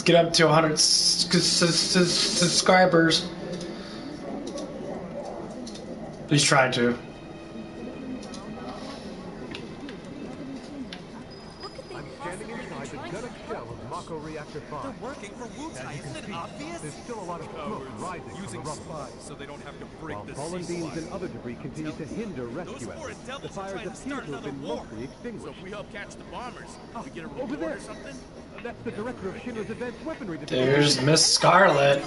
get up to 100 subscribers. At least try to. Reactor 5. They're working for Wu-Tai, isn't it obvious? There's still a lot of smoke rising using from the spies, so they don't have to break the fallen beams and other debris continue to hinder rescue efforts. The fires appear to have been mostly extinguished. So if we help catch the bombers, we get a reward or something? That's the director of Shinra's advanced weaponry division. There's Miss Scarlet.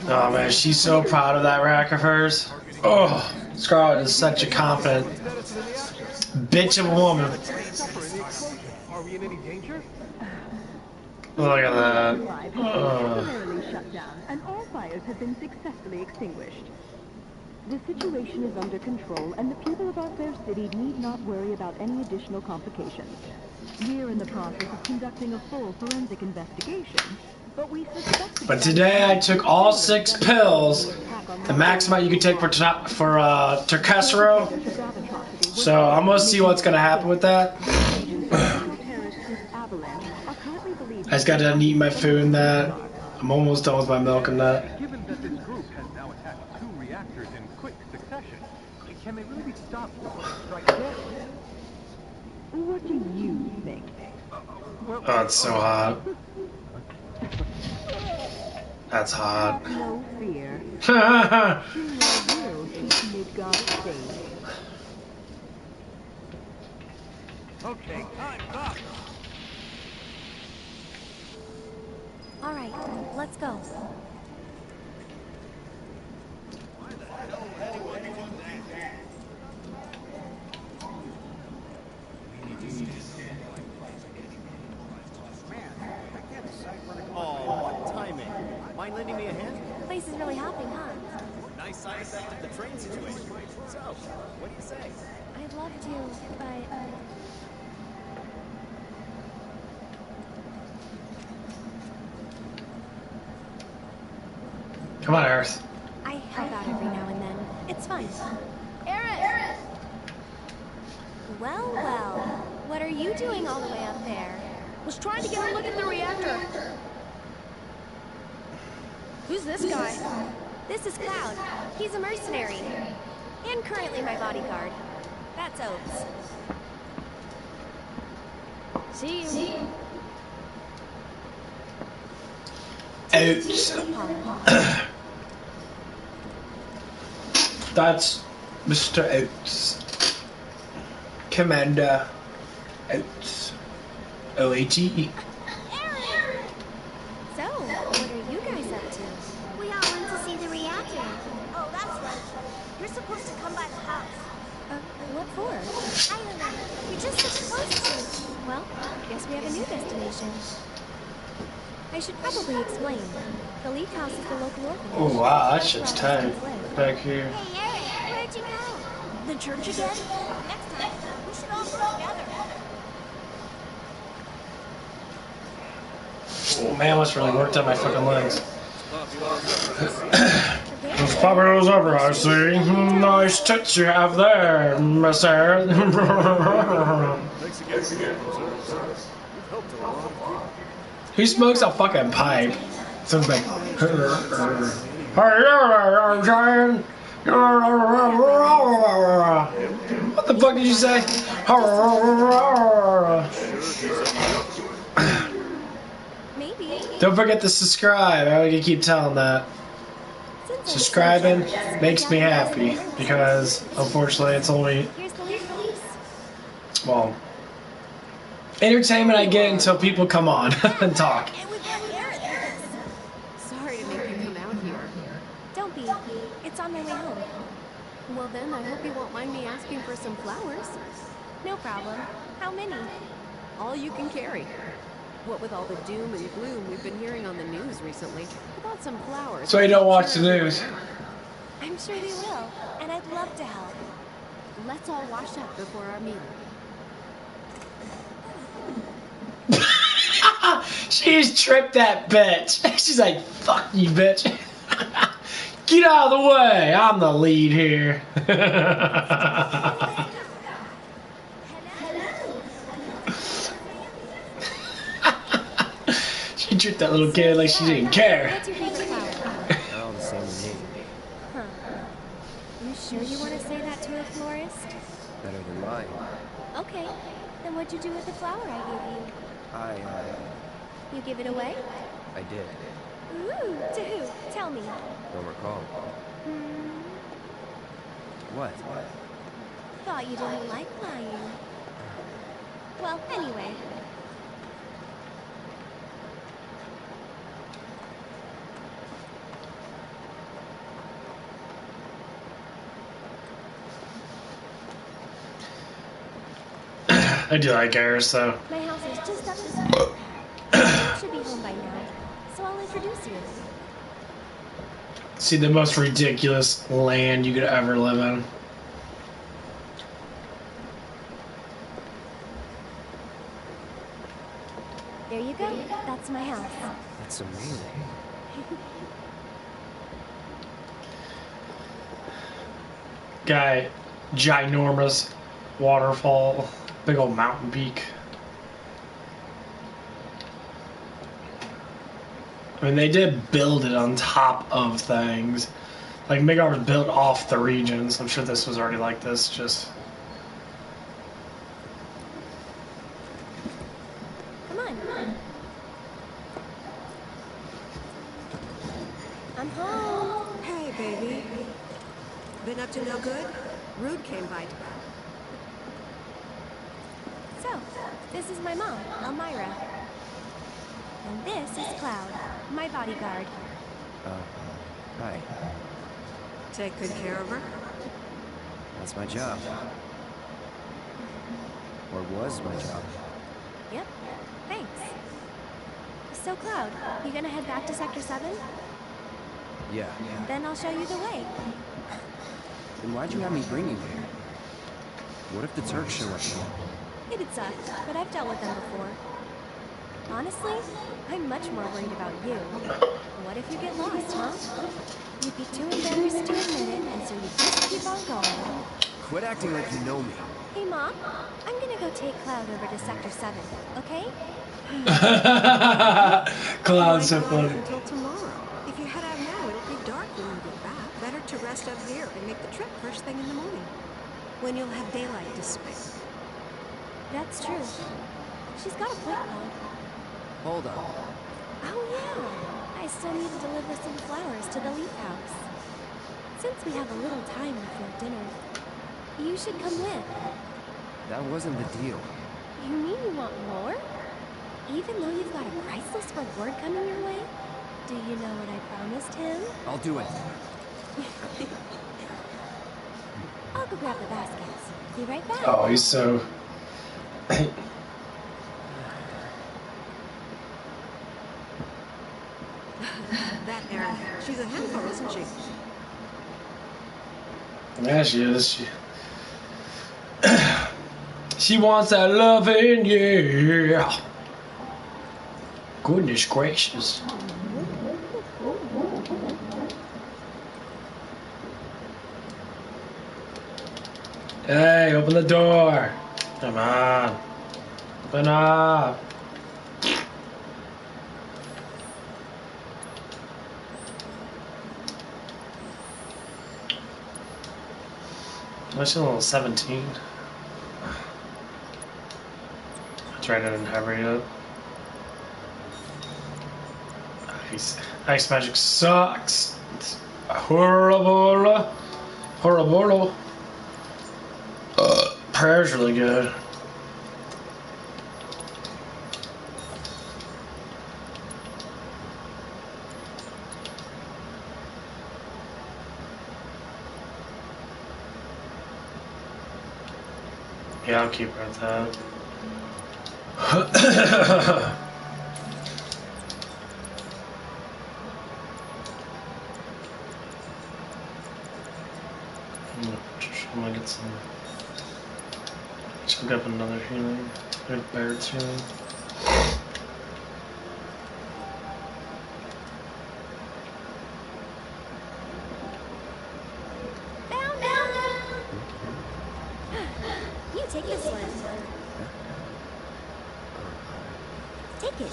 Oh man, she's so proud of that rack of hers. Oh, Scarlet is such a confident bitch of a woman. Are we in any danger? Look at that. Shut down, and all fires have been successfully extinguished. The situation is under control, and the people of our fair city need not worry about any additional complications. We're in the process of conducting a full forensic investigation, but we suspect. But today I took all 6 pills, the max amount you can take for Tercasero. So I'm gonna see what's gonna happen with that. I just gotta eat my food and that. I'm almost done with my milk and that. Given that this group has now attacked 2 reactors in quick succession, can they really be stopped before they strike again? What do you think? Oh, it's so hot. That's hot. No fear. Okay, time's up. All right, let's go. Oh, what timing. Mind lending me a hand? The place is really hopping, huh? Nice side effect of the train situation. So, what do you say? I'd love to, but... Come on, Earth. I help out every now and then. It's fun. Eris! Well, well. What are you doing all the way up there? Was trying to get a look at the reactor. Who's this guy? This is Cloud. He's a mercenary. And currently my bodyguard. That's Oates. See you. Oates. That's Mr. Oates. Commander Oates. O-A-T-E. So, what are you guys up to? We all went to see the reactor. Oh, that's right. You're supposed to come by the house. What for? I don't know. You're just supposed to. Well, guess we have a new destination. I should probably explain. The Leaf House is the local orphanage. Oh wow, that shit's tight. Back here. Hey, Eric, where'd you go? The church again? Next time, we should all go together. Oh man, I must really worked on my fucking legs. Those Papillons ever, I see. Nice tits you have there, mister. Who smokes a fucking pipe? Sounds like. What the fuck did you say? Maybe. Don't forget to subscribe. I can keep telling that. Subscribing makes me happy because, unfortunately, it's only, Here's the Leaf House. well, entertainment I get until people come on and talk. Sorry to make you come out here. Don't be. It's on my way home. Well then, I hope you won't mind me asking for some flowers. No problem. How many? All you can carry. What with all the doom and gloom we've been hearing on the news recently, about some flowers. So you don't watch the news. I'm sure they will, and I'd love to help. Let's all wash up before our meeting. She's tricked that bitch. She's like, fuck you, bitch. Get out of the way. I'm the lead here. She Treat that little kid like she didn't care. What's your favorite flower? They're all the same to me. Huh. You sure you want to say that to a florist? Better than mine. Okay. Then what'd you do with the flower I gave you? You give it away? I did. Ooh, to who? Tell me. Don't recall. Hmm. What? Thought you didn't like lying. Well, anyway. I do like Garrus, though. My house is just up this road. You should be home by now, so I'll introduce you. See, the most ridiculous land you could ever live in. There you go. That's my house. That's amazing. Guy, ginormous waterfall, big old mountain peak. I mean, they did build it on top of things. Like, Midgar was built off the regions. I'm sure this was already like this, just... Come on. I'm home. Hey, baby. Been up to no good? Rude came by. So, this is my mom, Elmira. And this is Cloud, my bodyguard. Hi. Take good care of her? That's my job. Or was my job. Yep, thanks. So, Cloud, you gonna head back to Sector 7? Yeah. Then I'll show you the way. Then why'd you have me bring you here? What if the Turks show up? It'd suck, but I've dealt with them before. Honestly, I'm much more worried about you. What if you get lost, huh? You'd be too embarrassed to admit it, and so you just keep on going. Quit acting like you know me. Hey, Mom, I'm gonna go take Cloud over to Sector 7, okay? Cloud's so Might not funny. Until tomorrow. If you head out now, it'll be dark when you get back. Better to rest up here and make the trip first thing in the morning, when you'll have daylight to spare. That's true. She's got a point, Cloud. Hold on. Oh, yeah. I still need to deliver some flowers to the Leaf House. Since we have a little time before dinner, you should come with. That wasn't the deal. You mean you want more? Even though you've got a priceless reward coming your way? Do you know what I promised him? I'll do it. I'll go grab the baskets. Be right back. Oh, he's so... That Erin, she's a handful, isn't she? Yeah, she is. She wants that loving, yeah. Goodness gracious. Hey, open the door. Come on. Open up. What's she level 17? That's right, I didn't have her yet. Ice magic sucks. It's horrible. Horrible. Prayer's really good. Yeah, I'll keep her at that. I'm gonna get some. Chug up another healing. Good Barrett's healing. Found him! You take this one. Take it.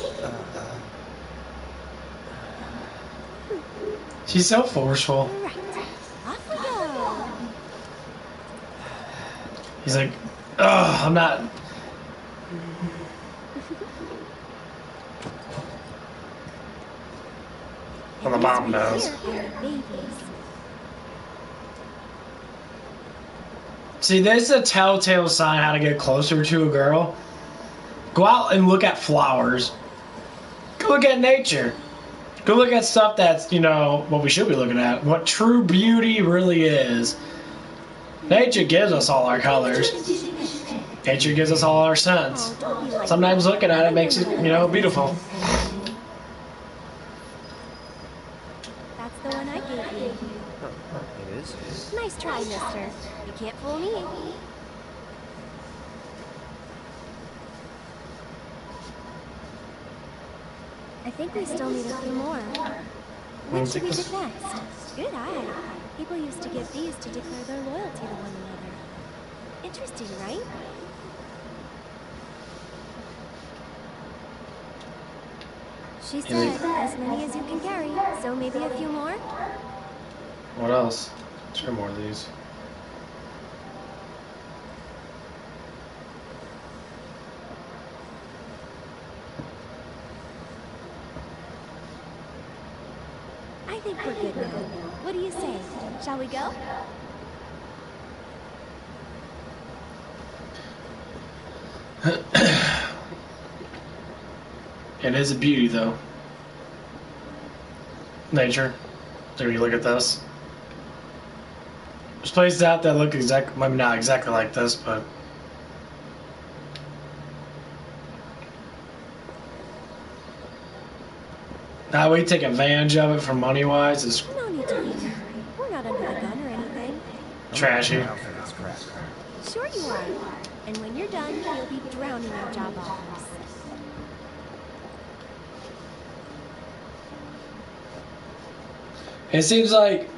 She's so forceful. Right. Off we go. He's like, oh, I'm not. Well, the mom knows. See, this is a telltale sign how to get closer to a girl. Go out and look at flowers. Go look at nature. Go look at stuff that's, you know, what we should be looking at. What true beauty really is. Nature gives us all our colors. Nature gives us all our scents. Sometimes looking at it makes it, you know, beautiful. That's the one I gave you. It is? Nice try, mister. You can't fool me. I think we still need a few more. What should we pick next? Good eye. People used to give these to declare their loyalty to one another. Interesting, right? She said, as many as you can carry, so maybe a few more? What else? Try more of these. I think we're good now. What do you say? Shall we go? It is a beauty, though. Nature. There you look at this. There's places out that look exactly, maybe not exactly like this, but how we take advantage of it for money-wise is No need to be. We're not under the gun or anything. trashy. Sure you are. And when you're done, you'll be drowning in job offers. It seems like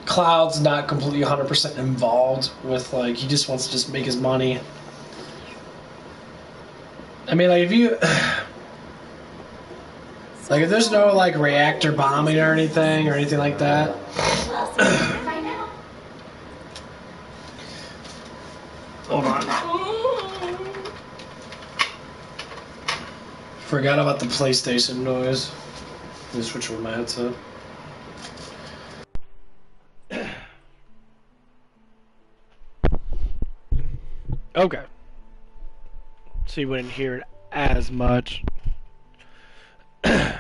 Cloud's not completely 100% involved with, like, he just wants to just make his money. I mean, like, if you... Like, if there's no, like, reactor bombing or anything like that... Hold on. Forgot about the PlayStation noise. Let me switch with my headset. Okay. So you wouldn't hear it as much. Man,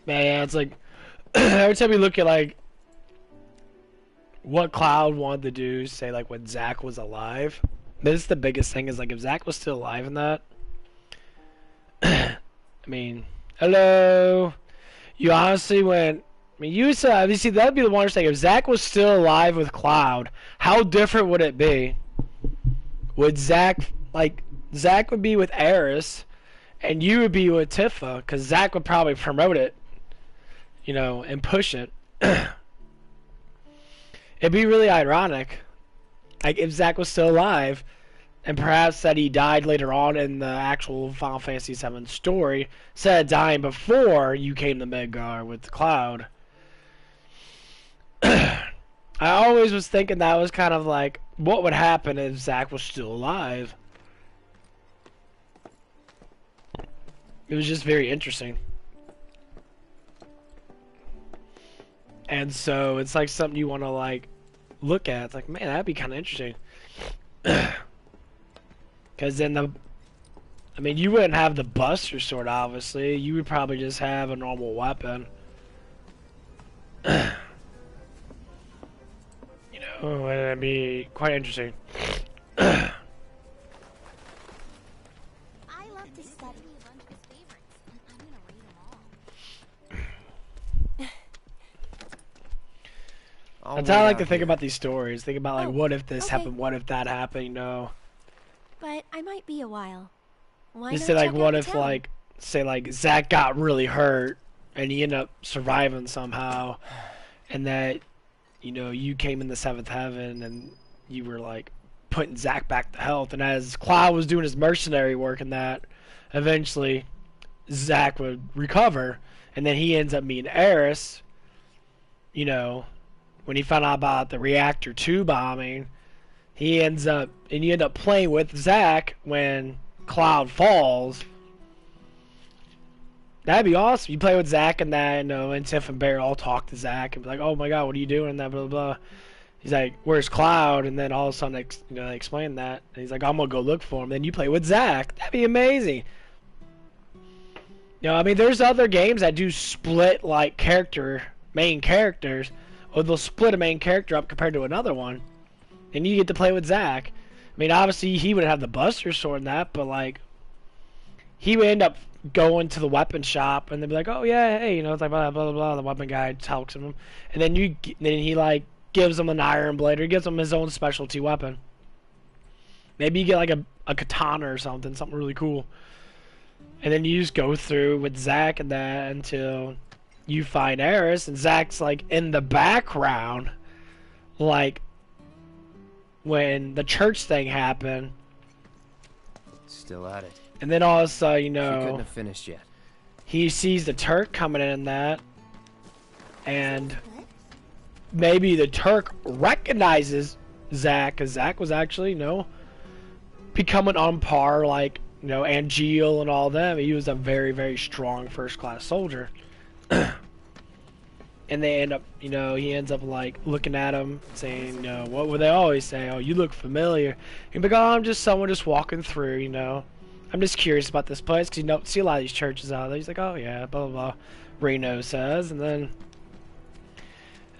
it's like every time we look at like what Cloud wanted to do, say like when Zack was alive. This is the biggest thing is like if Zack was still alive in that. I mean, hello. You honestly went. I mean, you said. You see, that'd be the wonder thing. If Zack was still alive with Cloud, how different would it be? Would Zack Zack would be with Eris, and you would be with Tifa, because Zack would probably promote it, you know, and push it. It'd be really ironic, like if Zack was still alive, and perhaps that he died later on in the actual Final Fantasy VII story, instead of dying before you came to Midgar with Cloud. I always was thinking that was kind of like what would happen if Zack was still alive. It was just very interesting. And so it's like something you want to like look at. It's like, man, that'd be kind of interesting. Because then I mean, you wouldn't have the Buster Sword, obviously. You would probably just have a normal weapon. You know, and it'd be quite interesting. I love to study a bunch of his favorites, and I'm gonna read them all. That's how I like to think about these stories. Think about like, Oh, what if this okay. happened? What if that happened? You know. But I might be a while. Why Just not say like, check what out if town? like, say like Zack got really hurt and he ended up surviving somehow, and that, you know, you came in the seventh heaven and you were like putting Zack back to health, and as Cloud was doing his mercenary work in that, eventually Zack would recover, and then he ends up meeting Eris. You know, when he found out about the reactor 2 bombing, he ends up, and you end up playing with Zack when Cloud falls. That'd be awesome. You play with Zack and that, and Tiff and Bear all talk to Zack and be like, "Oh my God, what are you doing?" And that blah blah blah. He's like, "Where's Cloud?" And then all of a sudden, they explain that. And he's like, "I'm gonna go look for him." Then you play with Zack. That'd be amazing. I mean, there's other games that do split like main characters, or they'll split a main character up compared to another one, and you get to play with Zack. I mean, obviously he would have the Buster Sword and that, but like, he would end up going to the weapon shop and they'd be like, "Oh yeah, hey, it's like blah blah blah blah." The weapon guy talks to him, and then he like gives him an iron blade or gives him his own specialty weapon. Maybe you get like a katana or something really cool, and then you just go through with Zack and that until you find Eris, and Zack's like in the background, like when the church thing happened. Still at it. And then all of a sudden, She couldn't have finished yet. he sees the Turk coming in that, and maybe the Turk recognizes Zack, because Zack was actually, becoming on par, like, Angeal and all them. He was a very, very strong first-class soldier. And they end up, he ends up, like, looking at him, saying, what would they always say? "Oh, you look familiar." He'd be like, "Oh, I'm just someone just walking through, I'm just curious about this place," because you don't see a lot of these churches out there. He's like, "Oh, yeah, blah, blah, blah," Reno says. And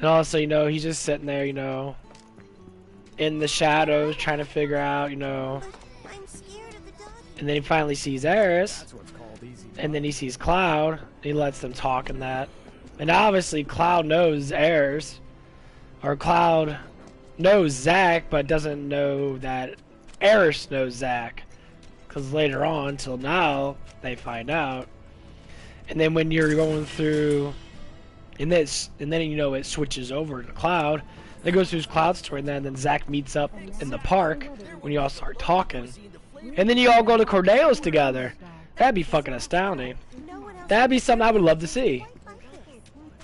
also, he's just sitting there, in the shadows, trying to figure out, I'm scared of the dog. And then he finally sees Eris, and then he sees Cloud, and he lets them talk and that. And obviously, Cloud knows Eris, or Cloud knows Zack, but doesn't know that Eris knows Zack. Because later on, till now, they find out. And then when you're going through, and then it switches over to Cloud. Then it goes through his Cloud story, and then Zack meets up in the park when you all start talking. And then you all go to Cordeo's together. That'd be fucking astounding. That'd be something I would love to see.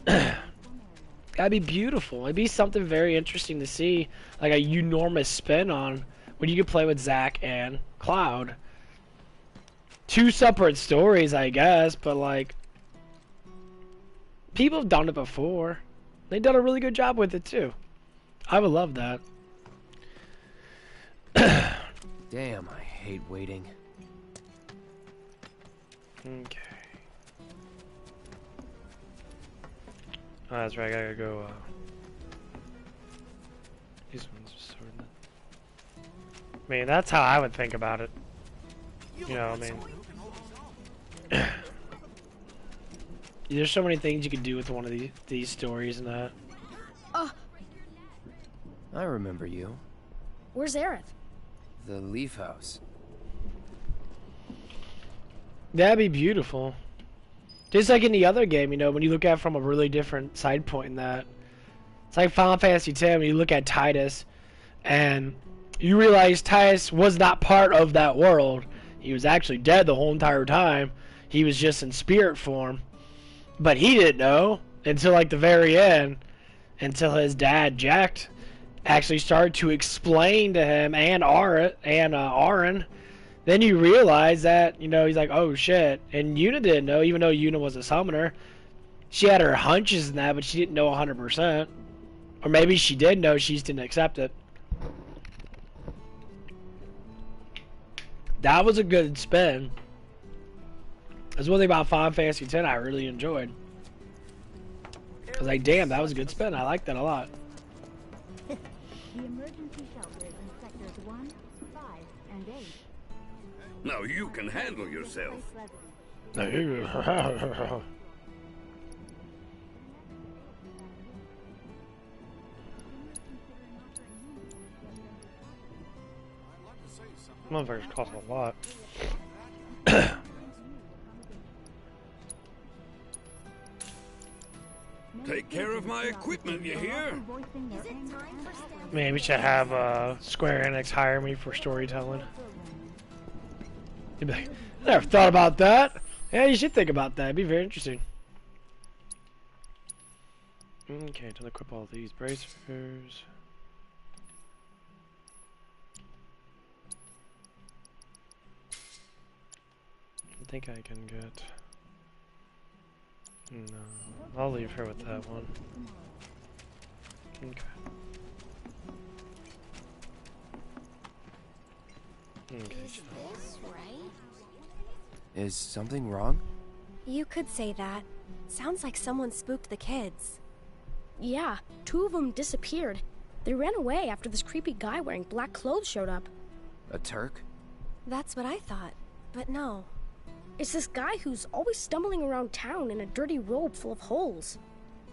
That'd be beautiful. It'd be something very interesting to see, like a enormous spin on when you could play with Zack and Cloud. Two separate stories, I guess, but like, people have done it before. They've done a really good job with it too. I would love that. Damn, I hate waiting. Okay. Oh, that's right, I gotta go, these ones are sort of... I mean, that's how I would think about it. I mean... There's so many things you could do with one of these stories and that. I remember you. Where's Aerith? The Leaf House. That'd be beautiful. Just like in the other game, when you look at it from a really different side point in that. It's like Final Fantasy X, when you look at Titus, and you realize Titus was not part of that world. He was actually dead the whole entire time. He was just in spirit form. But he didn't know until like the very end, until his dad, Jack, actually started to explain to him and Aaron. Then you realize that, he's like, "Oh shit." And Yuna didn't know, even though Yuna was a summoner. She had her hunches and that, but she didn't know 100%. Or maybe she did know, she just didn't accept it. That was a good spin. That's one thing about Final Fantasy X I really enjoyed. I was like, damn, that was a good spin. I like that a lot. The emergency shelters in sectors 1, 5, and 8. Now you can handle yourself. Motherfuckers cost a lot. Take care of my equipment, you hear? Man, we should have Square Enix hire me for storytelling. You'd be like, "I never thought about that. Yeah, you should think about that. It'd be very interesting. Okay, to equip all these bracers. I think I can get... No, I'll leave her with that one. Okay. Okay. Is something wrong? You could say that. Sounds like someone spooked the kids. Yeah, 2 of them disappeared. They ran away after this creepy guy wearing black clothes showed up. A Turk? That's what I thought, but no. It's this guy who's always stumbling around town in a dirty robe full of holes.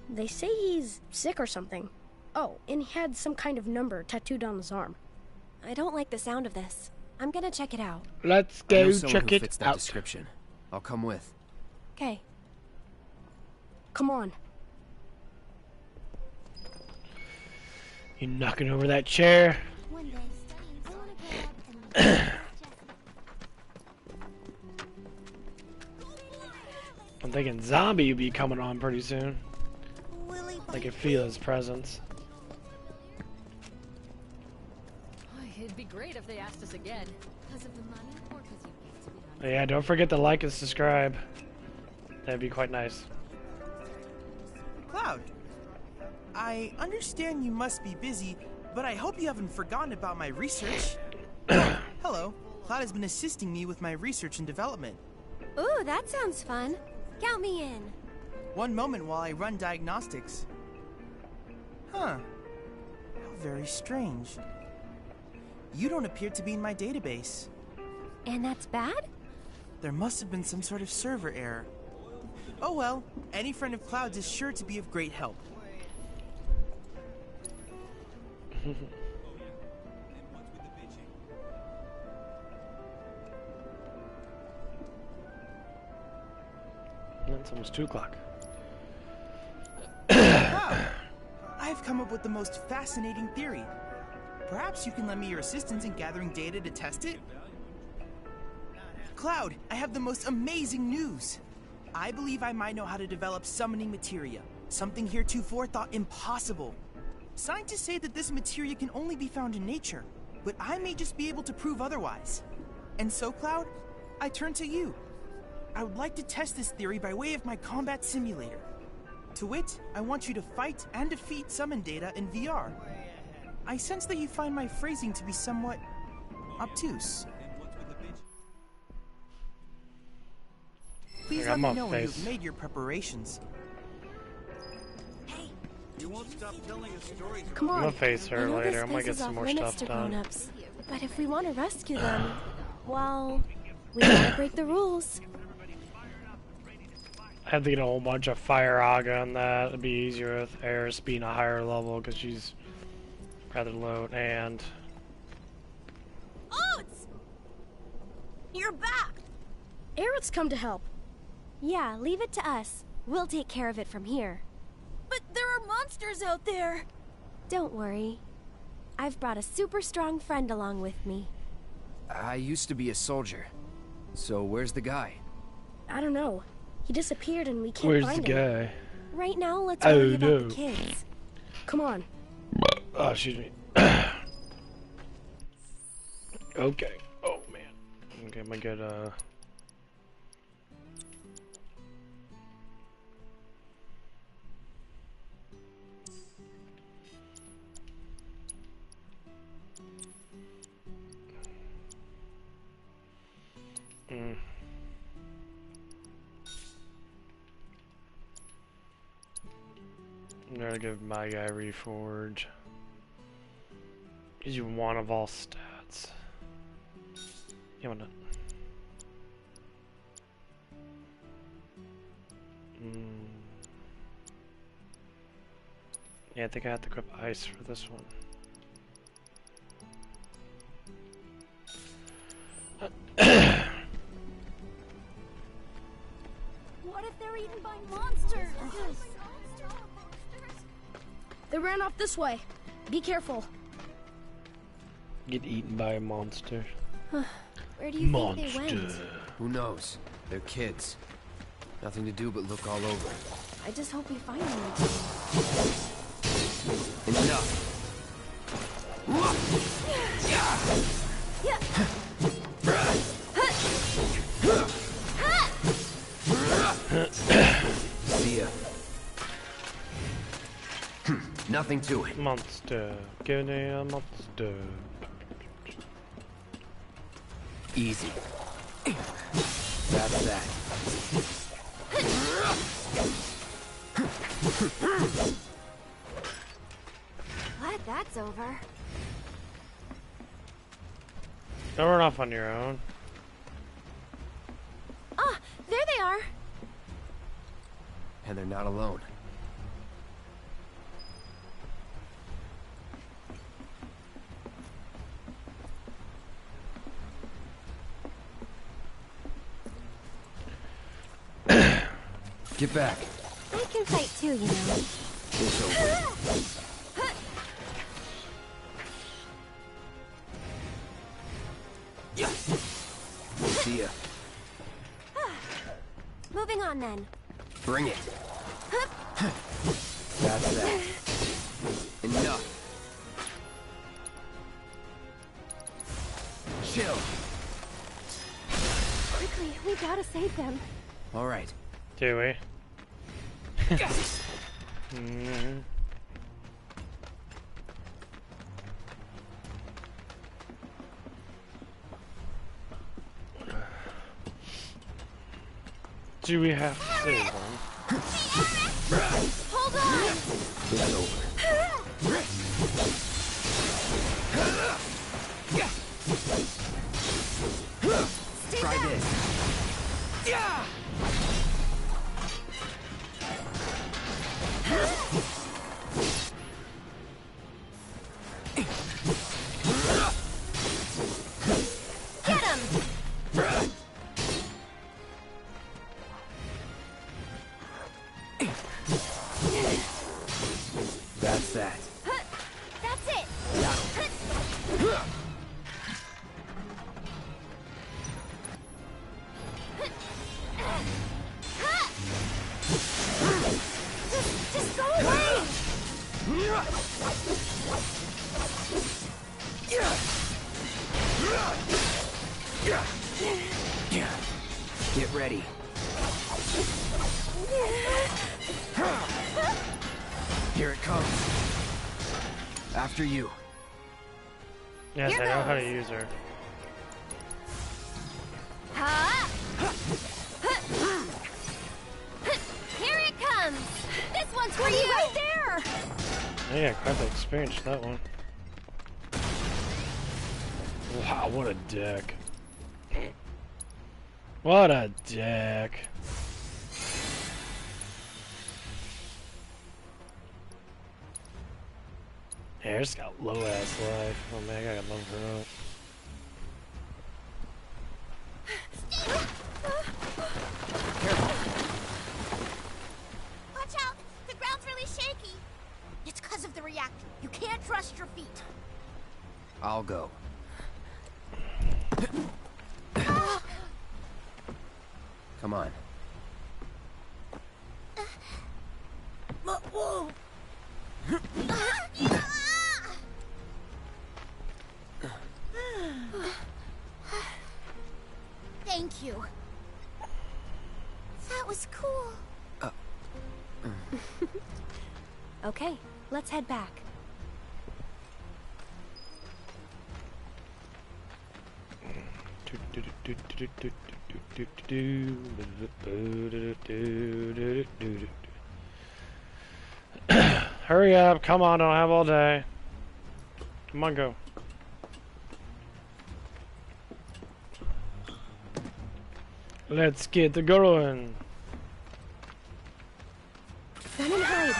They say he's sick or something. Oh, and he had some kind of number tattooed on his arm. I don't like the sound of this. I'm gonna check it out. Let's I know go someone check who it fits that out. description. I'll come with. Okay. Come on. You knocking over that chair? One day, I want to grow up and I'm thinking Zombie will be coming on pretty soon. Willy I can feel his presence. It'd be great if they asked us again. Because of the money or because you hate to be honest? Yeah, don't forget to like and subscribe. That'd be quite nice. Cloud, I understand you must be busy, but I hope you haven't forgotten about my research. Hello, Cloud has been assisting me with my research and development. Ooh, that sounds fun. Count me in. One moment while I run diagnostics. Huh. How very strange. You don't appear to be in my database. And that's bad? There must have been some sort of server error. Oh well, any friend of Cloud's is sure to be of great help. It's almost 2 o'clock. Wow! I've come up with the most fascinating theory. Perhaps you can lend me your assistance in gathering data to test it? Cloud, I have the most amazing news! I believe I might know how to develop summoning materia, something heretofore thought impossible. Scientists say that this materia can only be found in nature, but I may just be able to prove otherwise. And so, Cloud, I turn to you. I would like to test this theory by way of my combat simulator. To wit, I want you to fight and defeat summon data in VR. I sense that you find my phrasing to be somewhat obtuse. Please let me know when you've made your preparations. Hey, You won't stop telling us stories. Come I'm on. gonna face I her know later. this I'm gonna place get is some off more limits stuff to done. grown-ups, but if we want to rescue them, well, we gotta break the rules. I have to get a whole bunch of Fire Aga on that. It'd be easier with Eris being a higher level because she's rather low. And Oats! You're back! Aerith's come to help. Yeah, leave it to us. We'll take care of it from here. But there are monsters out there! Don't worry. I've brought a super strong friend along with me. I used to be a soldier. So where's the guy? I don't know. He disappeared and we can't where's the find him. guy? Right now, let's Oh, worry about no. the kids. Come on. Oh, excuse me. Okay. Oh man. Okay, I'm gonna get I'm gonna give my guy Reforge. Gives you 1 of all stats. You want to? Yeah, I think I have to equip ice for this one. What if they're eaten by monsters? They ran off this way. Be careful. Get eaten by a monster. Where do you think they went? Who knows? They're kids. Nothing to do but look all over. I just hope we find them. Enough. See ya. Nothing to it. Monster. Give me a monster. Easy. That's that. Glad that's over. Don't run off on your own. Ah, there they are. And they're not alone. Get back. I can fight too, you know. It's over. See ya. Moving on then. Bring it. That's that. Enough. Chill. Quickly, we gotta save them. All right. Do we? Mm. Do we have to save them? Hold on! It's over. Try this. Yeah! Get him! That's that. That's it! Just go away! Get ready. Here it comes. After you. Yes, Here I know how to goes. use her. Ha! Here it comes! This one's for you! Right there! Yeah, quite the experience with that one. Wow, what a dick. What a dick. Hair's got low ass life. Oh man, I gotta love her up. Watch out! The ground's really shaky. It's because of the reactor. You can't trust your feet. I'll go. Come on. Whoa! Thank you. That was cool. Okay, let's head back. Hurry up, come on, don't have all day. Come on, go. Let's get the going. Run and hide.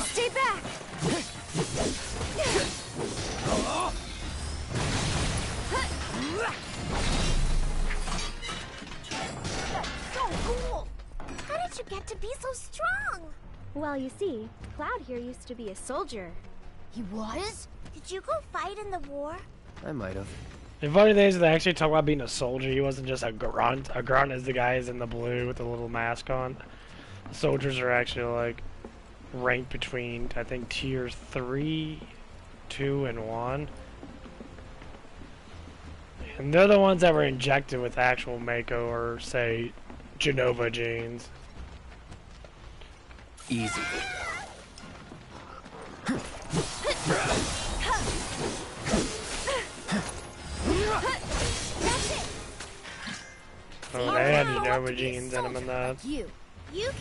Stay back. So cool. How did you get to be so strong? Well, you see, Cloud here used to be a soldier. He was? Did you go fight in the war? I might have. The funny thing is they actually talk about being a soldier. He wasn't just a grunt. A grunt is the guys in the blue with the little mask on. Soldiers are actually like ranked between, I think, tier 3, 2, and 1. And they're the ones that were injected with actual Mako or, say, Genova genes. Easy. Oh, they had Genova genes in them in that. You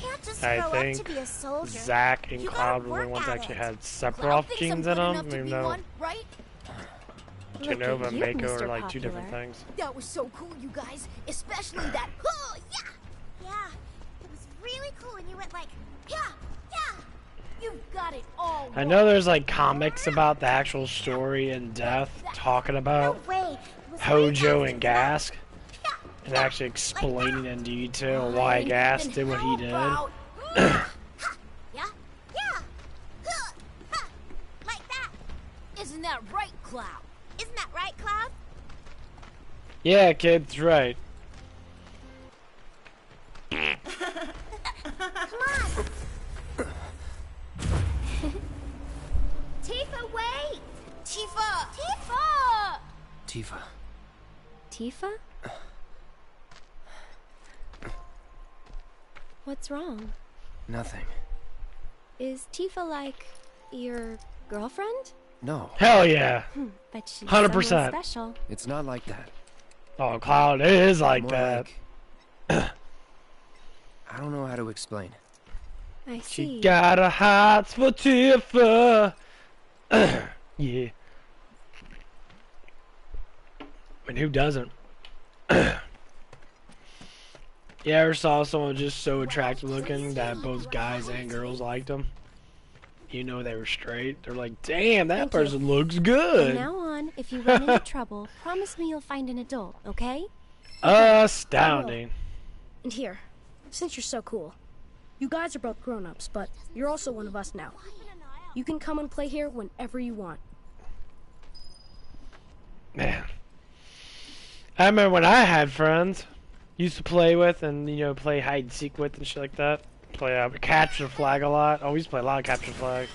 can't just I grow up think to be a soldier. Zach and You Cloud gotta were the work ones that at actually it. had Sephiroth genes in them, even though right? Genova and you, Mako Mr. are like two different Popular. things. That was so cool, you guys. Especially that. Oh, yeah! Yeah, it was really cool when you went like, yeah, yeah. You've got it all. I know there's like comics about the actual story in depth talking No about way. It was Hojo fantastic. and Gask Yeah, and actually explaining in detail why Gask did what he did. yeah, yeah. Huh, huh. Like that. Isn't that right, Cloud? Isn't that right, Cloud? Yeah, kid's right. Come on. Tifa, wait. Tifa! Tifa! Tifa. Tifa? What's wrong? Nothing. Is Tifa like your girlfriend? No, Hell yeah. But she's 100%. someone special. it's not like that. Oh, Cloud, it is like More that. like- I don't know how to explain. I see. She got a heart for Tifa. Yeah. I mean, who doesn't? Yeah, I ever saw someone just so attractive looking that both guys and girls liked them. You know they were straight. They're like, damn, that Thank you. person looks From good. now on, if you run into trouble, promise me you'll find an adult, okay? Astounding. And here, since you're so cool, you guys are both grown-ups, but you're also one of us now. You can come and play here whenever you want. Man. I remember when I had friends, used to play with and, you know, play hide and seek with and shit like that. Play capture flag a lot. Oh, we used to play a lot of capture flag.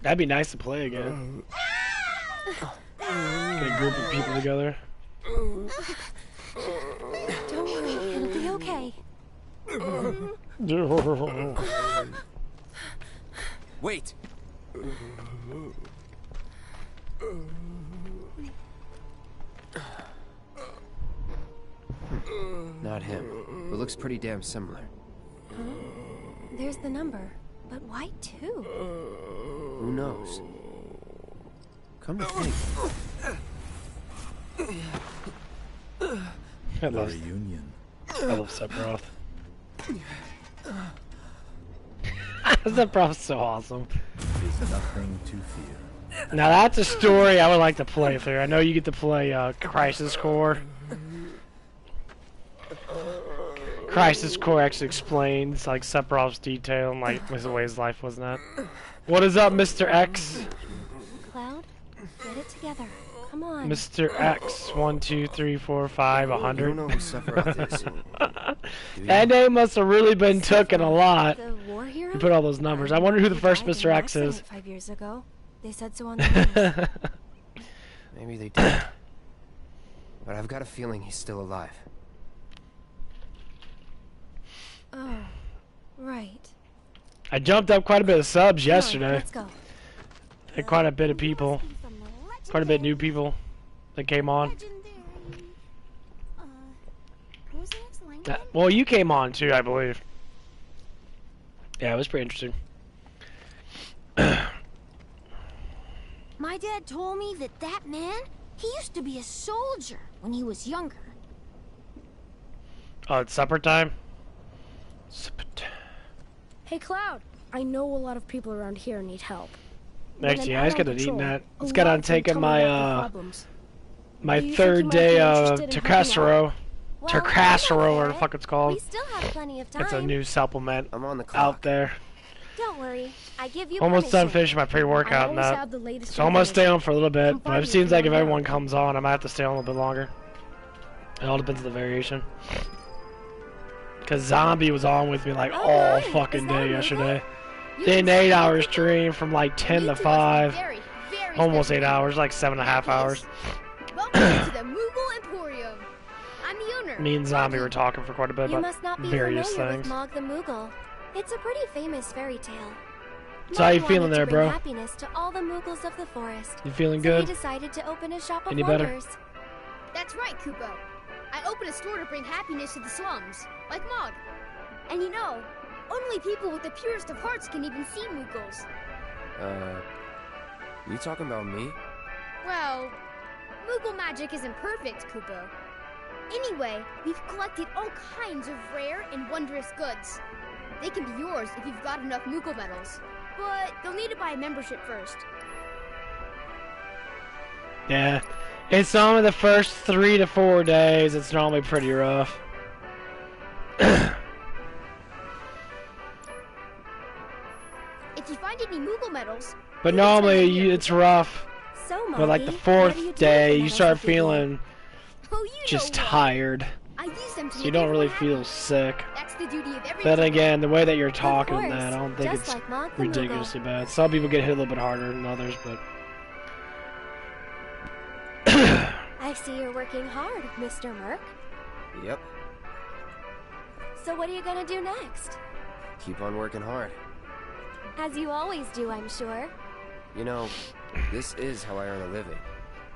That'd be nice to play again. Get a group of people together. Don't worry, it'll be okay. Wait! Not him, but looks pretty damn similar. Huh? There's the number, but why two? Who knows? Come to think. I love Sephiroth. Sephiroth's so awesome. Is nothing to fear. Now that's a story I would like to play through. I know you get to play Crisis Core. Crisis Core actually explains like Sephiroth's detail and like the way his life was not. What is up, Mr. X? Cloud, get it together. Come on. Mr. X, 1, 2, 3, 4, 5, You 100. don't know who Sephiroth is. Do you? That name must have really been taken a lot. The war hero? You put all those numbers. I wonder who the He first died in Mr. an X is. accident 5 years ago. They said so on the news. Maybe they did. But I've got a feeling he's still alive. Oh, right. I jumped up quite a bit of subs Come on, yesterday. let's go. Had quite a bit of people. Quite a bit of new people that came on. What was the next line? Well, you came on too, I believe. Yeah, it was pretty interesting. My dad told me that man, he used to be a soldier when he was younger. Oh, it's supper time? Supper time. Hey, Cloud, I know a lot of people around here need help. Next, When yeah, I'm I just out gotta on eat patrol, that. a Let's get lot on of them taking tell me my, about their problems. my Do you think third you might be day of interested in helping out? Tercastro. Well, Tercastro, I'm or up the for fuck it's called. We still have plenty of time. It's a new supplement I'm on the clock. out there. Don't worry. I give you Almost done permission. finishing my pre-workout and always that. have the latest So I'm gonna stay on for a little bit, Come but find it me seems if like you if wanna everyone go. comes on, I might have to stay on a little bit longer. It all depends on the variation. Cause Zombie was on with me like all nice. fucking Is that a day Moogle? yesterday. You Did an can 8-hour stream from like 10 to You two must be 5. very, very Almost special 8 hours, like 7.5 hours. Welcome to the Moogle Emporium. I'm the owner. Me and Zombie were talking for quite a bit You about must not be various familiar things. with Mog the Moogle. It's a pretty famous fairy tale. So how you Mog feeling wanted there, to bring bro? happiness to all the Moogles of the forest. You feeling So good? he decided to open a shop of Any better? wonders. That's right, Kupo. I opened a store to bring happiness to the slums, like Mog. And you know, only people with the purest of hearts can even see Moogles. You talking about me? Well, Moogle magic isn't perfect, Kupo. Anyway, we've collected all kinds of rare and wondrous goods. They can be yours if you've got enough Moogle medals. But you'll need to buy a membership first. Yeah. It's normally the first 3 to 4 days. It's normally pretty rough. If you find any Moogle medals, But you can turn normally them here. it's rough. So, But like the Moggy, what do you 4th do with day, the you medals start that you get? feeling Oh, you just know what? tired. I use them to So make you don't really everyone feel sick. happy. That's the duty of every Then team. again, the way that you're talking course, that, I don't think just it's like Mog the ridiculously bad. Some people get hit a little bit harder than others, but I see you're working hard, Mr. Merc. Yep. So what are you gonna do next? Keep on working hard. As you always do, I'm sure. You know, this is how I earn a living.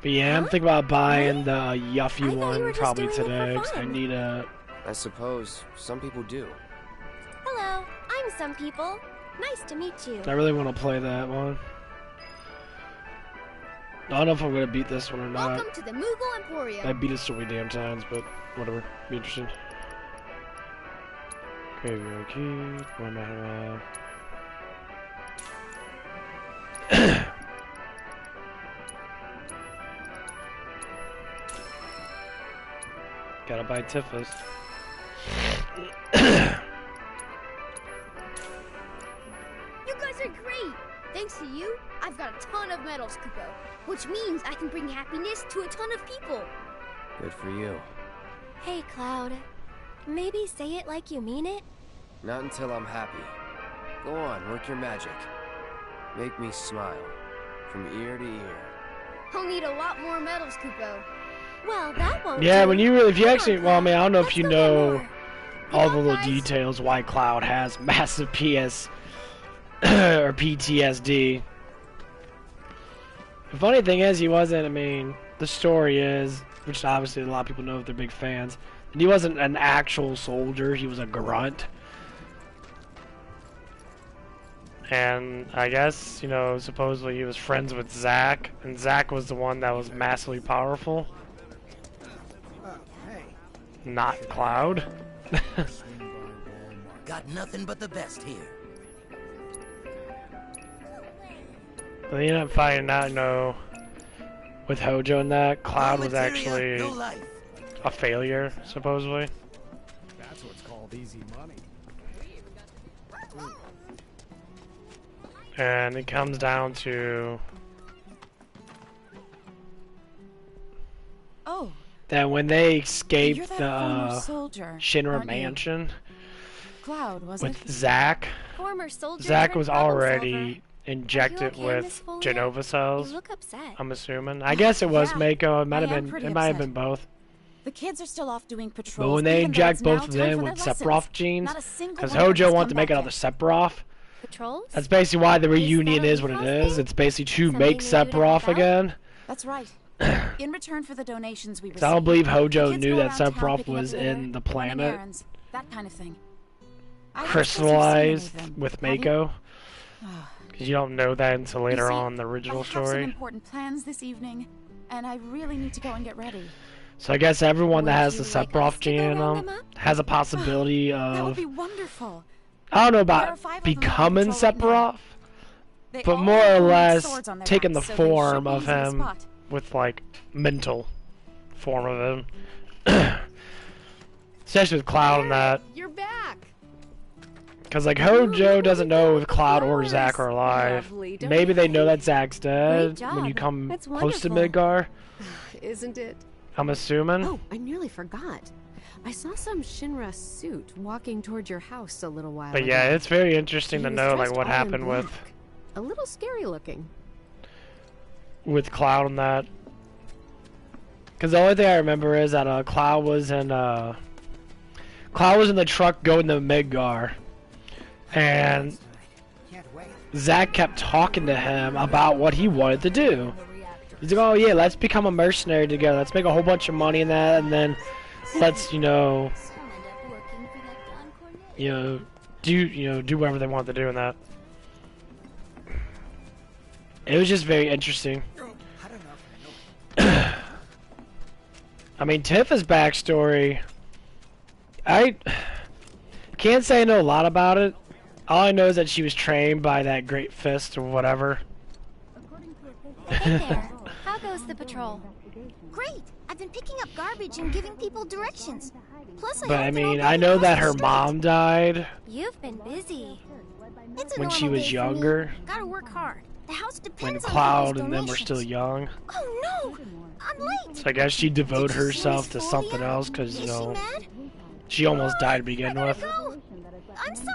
But yeah, I'm thinking about buying the Yuffie you one were just probably doing it for today. 'Cause I fun. need a. I suppose some people do. Hello, I'm some people. Nice to meet you. I really want to play that one. I don't know if I'm gonna beat this one or not. Welcome to the Moogle Emporium. I beat it so many damn times, but whatever. Be interesting. Karaoke. Where am I? Gotta buy Tiffas. You guys are great! Thanks to you, I've got a ton of medals, Kupo. Which means I can bring happiness to a ton of people. Good for you. Hey, Cloud. Maybe say it like you mean it? Not until I'm happy. Go on, work your magic. Make me smile. From ear to ear. I'll need a lot more medals, Kupo. Well, that won't Yeah, do. when you really, if you Come actually, on, well, I mean, I don't know if let's you go get know more. all the little details why Cloud has massive PS or PTSD. The funny thing is, he wasn't. I mean, the story is, which obviously a lot of people know if they're big fans, and he wasn't an actual soldier. He was a grunt. And I guess, you know, supposedly he was friends with Zack, and Zack was the one that was massively powerful. Not Cloud. Got nothing but the best here. But they ended up finding out, you know, with Hojo and that, Cloud was actually No life. a failure, supposedly. That's what's called easy money. And it comes down to Oh, that when they you're escaped that the former soldier, Shinra aren't you? mansion Cloud, was with it? Zack, Former soldier Zack turned was bubble already solver. injected okay, Miss with Folia? Genova cells. You look upset. I'm assuming. I guess it was Yeah, Mako. It might have I am been. pretty It might have upset. been both. The kids are still off doing patrols. But when they even though inject it's now both of time them for with their Sephiroth lessons. genes, Not a single because one of them Hojo has wanted to come make back another yet. Sephiroth. Patrols? That's basically why the Is reunion that a is what it Lucas is. thing? It's basically to Something make new to help Sephiroth out? again. That's right. In return for the donations we received, So I don't believe the Hojo kids knew go that around town Sephiroth picking up was litter, in the running planet errands, that kind of thing. I don't suppose you've seen any crystallized of them, with have you? Mako. Because you don't know that until later see, on in the original I have some story. important plans this evening, and I really need to go and get ready. So I guess everyone that Would has the you like Sephiroth us to go gene in round them them up? has a possibility That would of, be wonderful. I don't know There are about 5 of them on becoming patrol right now. Sephiroth, They but all more have or unique less swords on their taking the backs, so they should form be of easy to him spot. with like mental form of him. Especially with Cloud and that. You're back! Because, like, Hojo doesn't know if Cloud or Zack are alive. Lovely, don't Maybe you they think? know that Zack's dead Great job. when you come That's close to wonderful. Midgar. Isn't it? I'm assuming. Oh, I nearly forgot. I saw some Shinra suit walking toward your house a little while But ago. yeah, it's very interesting He to was know, like, dressed what all in happened black. A little scary looking. with Cloud and that. Because the only thing I remember is that Cloud was in the truck going to Midgar, and Zack kept talking to him about what he wanted to do. He's like, "Oh yeah, let's become a mercenary together. Let's make a whole bunch of money in that, and then let's do whatever they want to do in that." It was just very interesting. I mean, Tifa's backstory, I can't say I know a lot about it. All I know is that she was trained by that Great Fist or whatever. Hey there. How goes the patrol? Great. I've been picking up garbage and giving people directions. Plus, But I mean, I know that her mom died You've been busy. It's a when she normal was day for me. younger, Gotta work hard. The house when depends on Cloud people's and them were still donations. young. Oh no! I'm late. So I guess she devoted herself to something else because, you know, she almost died to begin with. Go. I'm sorry.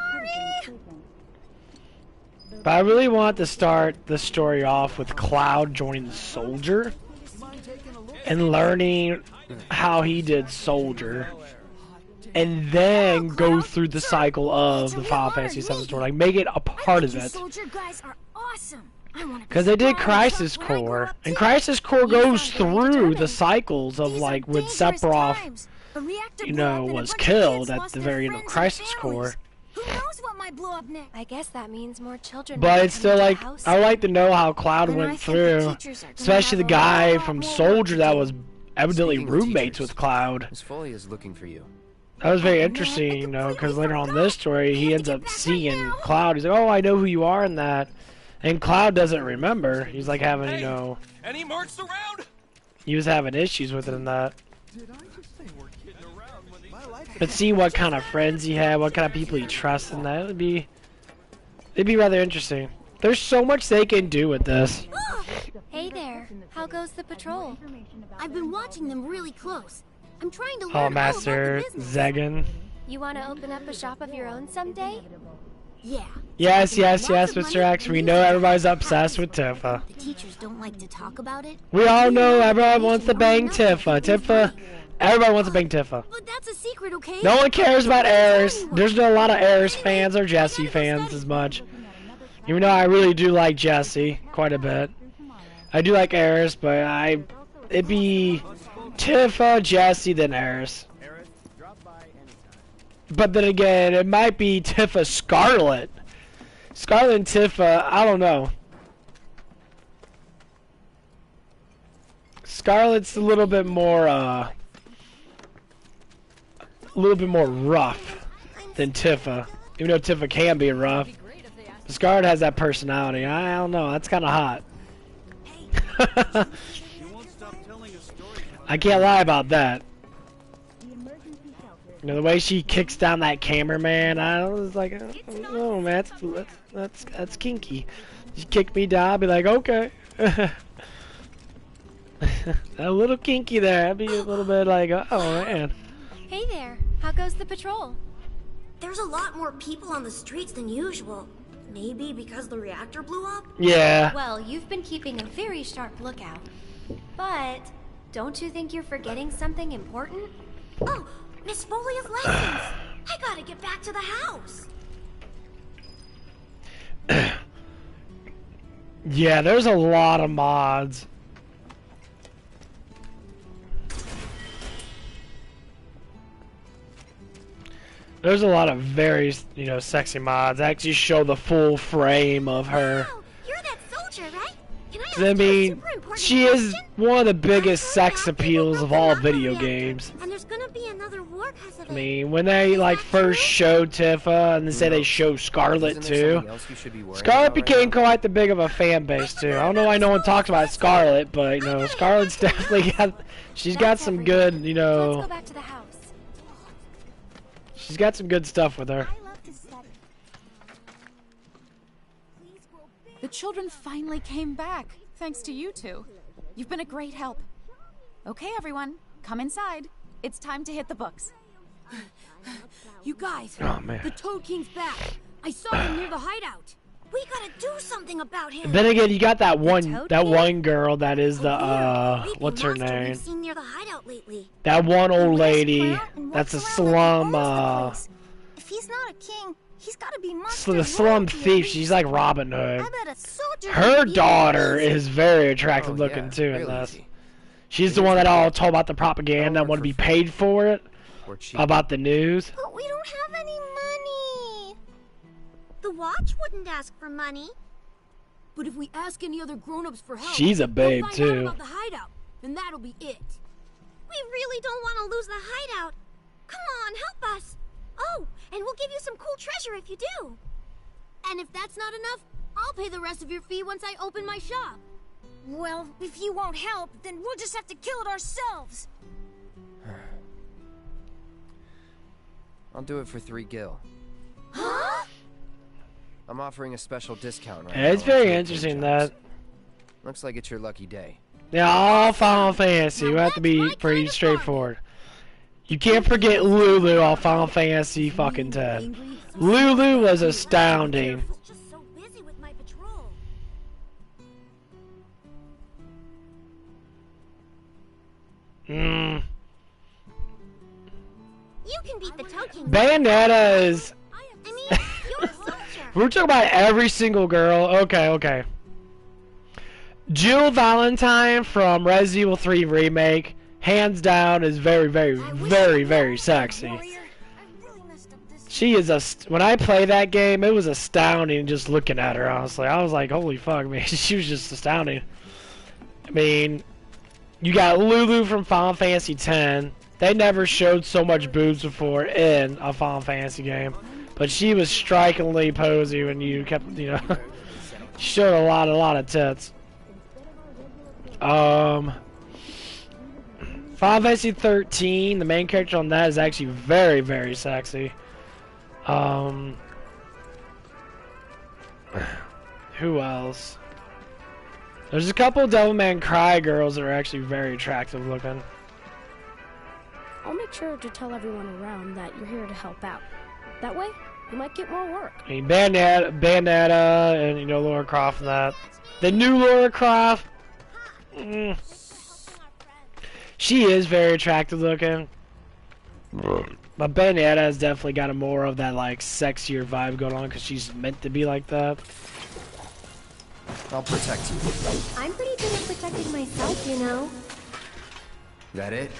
But I really want to start the story off with Cloud joining the Soldier and learning how he did Soldier, and then go through the cycle of the Final Fantasy VII story, like make it a part of it. Soldier guys are awesome. I want to Because they did Crisis Core, and Crisis Core goes through the cycles of like when Sephiroth, you know, was killed at the very end of Crisis Core. Who knows what might blow up next? I guess that means more children. But might it's come still into the like, house. I would like to know how Cloud And I went think the through, teachers are gonna especially the have a guy lot from more Soldier that was evidently Speaking of roommates teachers, with Cloud. Miss Foley is looking for you. That was very interesting, you know, because later on in this story, he ends up seeing Cloud. He's like, "Oh, I know who you are," in that, and Cloud doesn't remember. He's like having, you know, Any marks around? he was having issues with it in that. But seeing what kind of friends he had, what kind of people he trusts, in that, it'd be rather interesting. There's so much they can do with this. Hey there. How goes the patrol? I've been watching them really close. I'm trying to learn Oh, all about Master the business. Zegan. You want to open up a shop of your own someday? Yeah. Yes, Mr. X. We know everybody's obsessed with Tifa. The teachers don't like to talk about it. We all know everyone wants to bang Tifa. Everybody wants to bang Tifa. But that's a secret, okay? No one cares about Aeris. There's not a lot of Aeris fans or Jessie fans as much. Even though I really do like Jessie quite a bit. I do like Aeris, but it'd be Tifa, Jessie, then Aeris. But then again, it might be Tifa Scarlet. Scarlet and Tifa, I don't know. Scarlet's a little bit more rough than Tifa. Even though Tifa can be rough. Scarlet has that personality. I don't know, that's kinda hot. I can't lie about that. You know, the way she kicks down that cameraman, I was like, oh man, that's kinky. She kicked me down, I'd be like, okay. A little kinky there. I'd be a little bit like, oh man. Hey there. How goes the patrol? There's a lot more people on the streets than usual. Maybe because the reactor blew up? Yeah. Well, you've been keeping a very sharp lookout. But don't you think you're forgetting something important? Oh, Miss Folia's lessons. I gotta get back to the house. Yeah, there's a lot of mods. There's a lot of very, you know, sexy mods that actually show the full frame of her. Wow, you're that soldier, right? Can I ask I you a mean, super important she is question? one of the biggest sex appeals of all video games. And there's gonna be another war because of I it. mean, when they like first showed Tifa and they say they show Scarlet too, Scarlet became quite the big of a fan base too. I don't know why no one talks about Scarlet, but you know, Scarlet's definitely she's got some good, you Let's know, go back to the house. she's got some good stuff with her. children finally came back, thanks to you two. You've been a great help. Okay, everyone, come inside. It's time to hit the books. You guys, Oh, man. the Toad King's back. I saw him near the hideout. We gotta do something about him. Then again, you got that one girl that is the what's her Monster name? we've seen near the hideout lately. That one old lady. That's a slum. If he's not a king, he's gotta be The slum thief. She's like Robin Hood. I bet a soldier Her would be daughter amazing. is very attractive Oh, looking yeah, too in really this. easy. She's the one that all told about the propaganda and work wanted to be for paid for it. Or cheap. About the news. But we don't have any money. The watch wouldn't ask for money. But if we ask any other grown-ups for help, She's a babe, they'll find too. out about the hideout, and that'll be it. We really don't want to lose the hideout. Come on, help us. Oh, and we'll give you some cool treasure if you do. And if that's not enough, I'll pay the rest of your fee once I open my shop. Well, if you won't help, then we'll just have to kill it ourselves. I'll do it for 3 gil. Huh? I'm offering a special discount right Yeah, now it's on very trade interesting jobs. that. Looks like it's your lucky day. Yeah, all Final Fantasy. We have to be pretty straightforward. You can't forget Lulu on Final Fantasy fucking 10. Lulu was astounding. Just so busy with my patrol. Mm. You can beat the Toad King. Bayonetta is. I mean, you're a soldier. We're talking about every single girl. Okay. Jill Valentine from Resident Evil 3 Remake, hands down, is very sexy. She is when I play that game, it was astounding just looking at her, honestly. I was like, holy fuck, man. She was just astounding. I mean, you got Lulu from Final Fantasy X. They never showed so much boobs before in a Final Fantasy game. But she was strikingly posy when you kept, showed a lot of tits. Final Fantasy 13, the main character on that is actually very sexy. Who else? There's a couple of Devil May Cry girls that are actually very attractive looking. I'll make sure to tell everyone around that you're here to help out. That way, you might get more work. I mean, Bayonetta, and Lara Croft and that. The new Lara Croft, she is very attractive looking. But Bayonetta has definitely got a more of that like sexier vibe going on because she's meant to be like that. I'll protect you. I'm pretty good at protecting myself, you know. That it?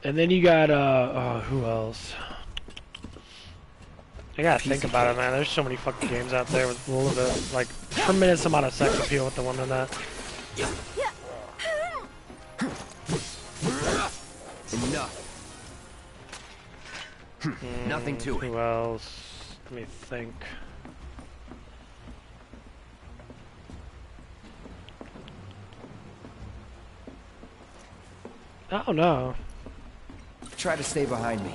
And then you got who else? I gotta think about it, man. There's so many fucking games out there with a little bit, like, tremendous amount of sex appeal with the one in that. Enough. Nothing to it. Who else? Let me think. I don't know. Try to stay behind me.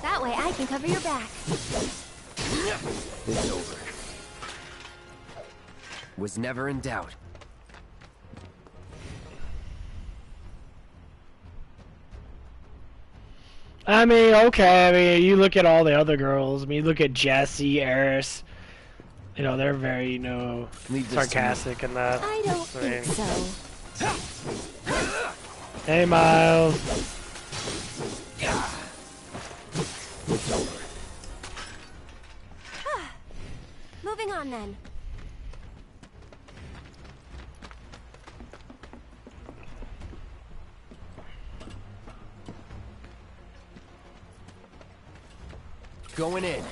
That way I can cover your back. It's over. Was never in doubt. I mean, okay, I mean, you look at all the other girls. I mean, you look at Jessie, Eris. They're very, sarcastic and that. I don't think so. Hey, Miles. It's over. Moving on then. Going in.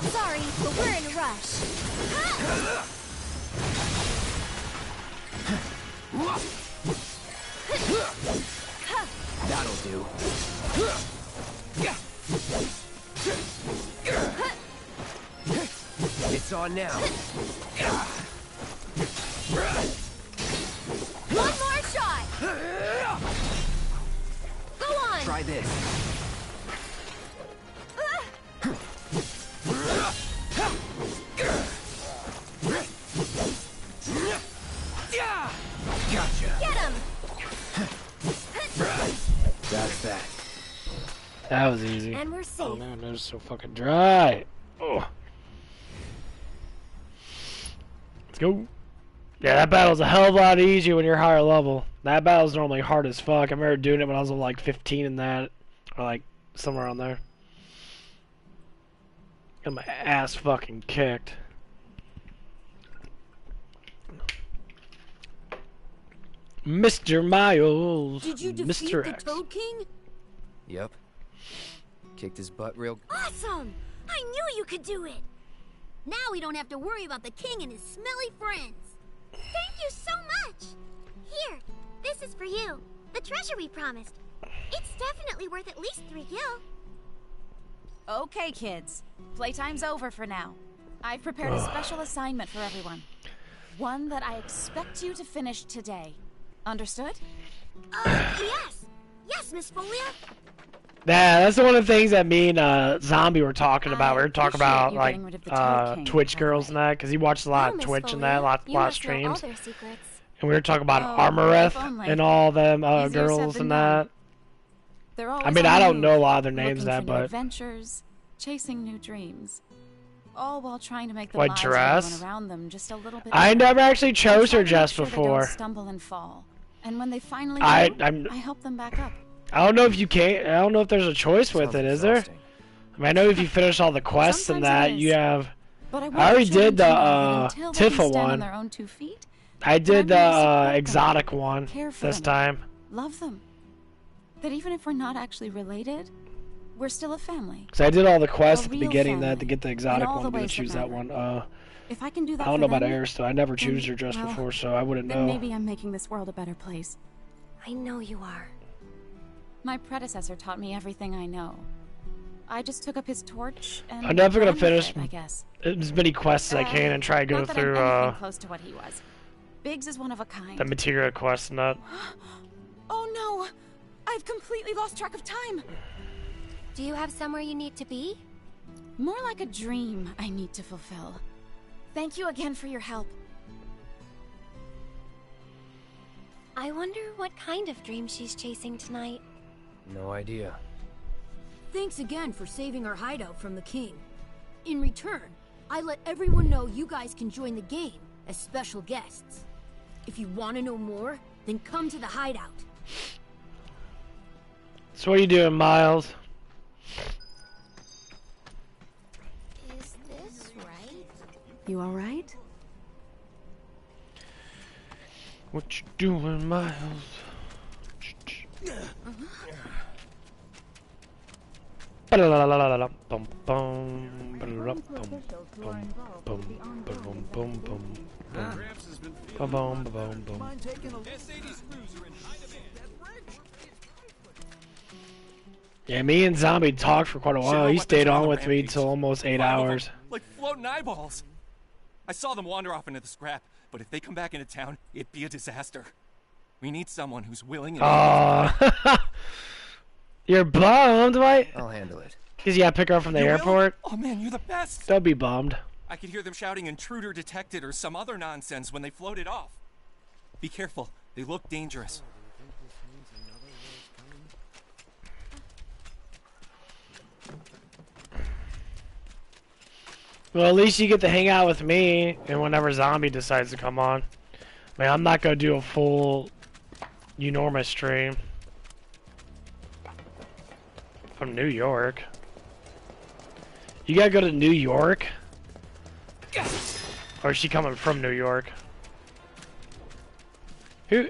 Sorry, but we're in a rush. That'll do. It's on now. One more shot. Go on. Try this. That was easy. And we're safe. Oh man, that was so fucking dry. Oh. Let's go. Yeah, that battle's a hell of a lot easier when you're higher level. That battle's normally hard as fuck. I remember doing it when I was like 15 in that, or like somewhere on there. Got my ass fucking kicked. Mr. Miles. Did you defeat Mr. the X. Toad King? Yep. Kicked his butt real. Awesome! I knew you could do it! Now we don't have to worry about the king and his smelly friends. Thank you so much! Here, this is for you. The treasure we promised. It's definitely worth at least 3 gil. Okay, kids. Playtime's over for now. I've prepared a special assignment for everyone. One that I expect you to finish today. Understood? Yes! Yes, Miss Folia? Yeah, that's one of the things that me and Zombie were talking about. We were talking about like Twitch girls and that, because he watched a lot of Twitch and that, a lot of streams. And we were talking about Armoreth and all them girls and that. I mean, I don't know a lot of their names and that, but adventures, chasing new dreams, all while trying to make the what lives of dress? everyone around them just a little bit. I never actually chose her dress dress before. Stumble and fall, and when they finally I help them back up. I don't know if you can. I don't know if there's a choice with it. Is there? I mean, I know if you finish all the quests and that, you have. But I already did the Tifa one. On their own 2 feet, I did the exotic one this time. love them. That even if we're not actually related, we're still a family. Cause I did all the quests A at the real beginning that family, to get the in exotic all one. the I'm gonna ways that choose that matter. one. If I can do that I don't for know about them, Air still. I never then, choose her dress well, before, so I wouldn't then know. maybe I'm making this world a better place. I know you are. My predecessor taught me everything I know. I just took up his torch and I'm definitely gonna ran with finish it, I guess. as many quests as I can and try to go Not that through I'm anything close to what he was. Biggs is one of a kind. the materia quests and that. Oh no! I've completely lost track of time! Do you have somewhere you need to be? More like a dream I need to fulfill. Thank you again for your help. I wonder what kind of dream she's chasing tonight. No idea. Thanks again for saving our hideout from the king. In return, I let everyone know you guys can join the game as special guests. If you want to know more, then come to the hideout. So what are you doing, Miles? Is this right? You all right? What you doing, Miles? Ba-la-la-la-la-la, bum, bum, ba-la-la, bum, bum, bum, ba-bum, bum, bum, bum. Ba-bum, ba-bum, bum. Yeah, me and Zombie talked for quite a while. He stayed on with me till almost 8 hours. Like floating eyeballs. I saw them wander off into the scrap, but if they come back into town, it'd be a disaster. We need someone who's willing and You're bummed, right? I'll handle it. Because you gotta pick her up from the You will? airport? Oh man, you're the best! Don't be bummed. I could hear them shouting intruder detected or some other nonsense when they floated off. Be careful, they look dangerous. Well, at least you get to hang out with me, and whenever Zombie decides to come on. Man, I'm not gonna do a full enormous stream. From New York. You gotta go to New York? Or is she coming from New York? Who?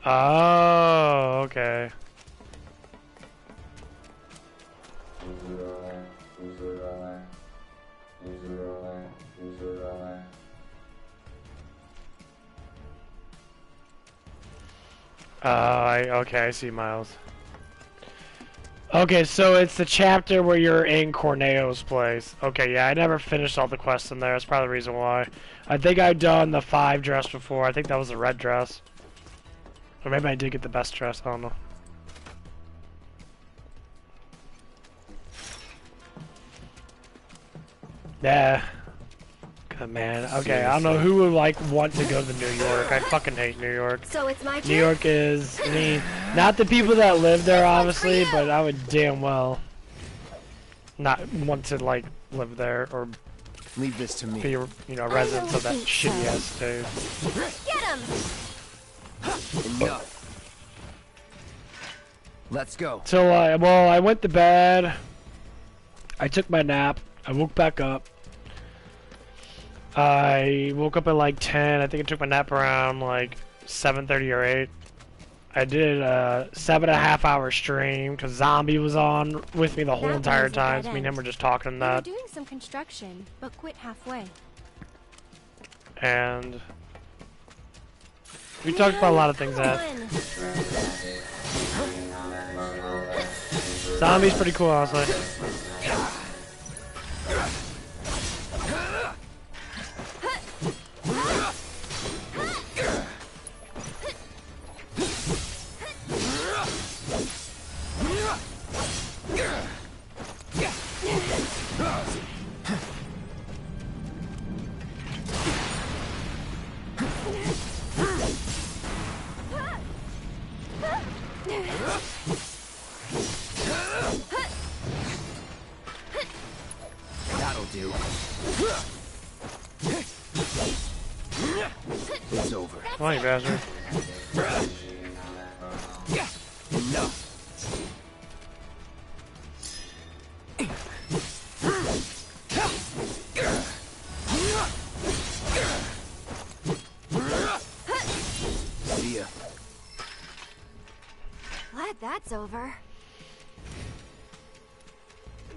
Oh, okay. Okay, I see, Miles. Okay, so it's the chapter where you're in Corneo's place. Okay, yeah, I never finished all the quests in there. That's probably the reason why. I think I've done the 5 dress before. I think that was the red dress. Or maybe I did get the best dress. I don't know. Yeah. God, man, okay, I don't know who would like want to go to New York. I fucking hate New York. So it's my turn? New York is, I mean, not the people that live there, obviously, but I would damn well not want to, like, live there or leave this to me. Be, you know, residents of that shitty ass state. Get him! Enough. Let's go. So, well, I went to bed. I took my nap. I woke back up. I woke up at like 10. I think I took my nap around like 7:30 or 8. I did a 7.5 hour stream because Zombie was on with me the whole entire time. So me and him were just talking and that. We were doing some construction, but quit halfway. And we talked about a lot of things that. Zombie's pretty cool, honestly. That'll do. It's over. Come on, you bastard. Enough. See ya. Glad that's over.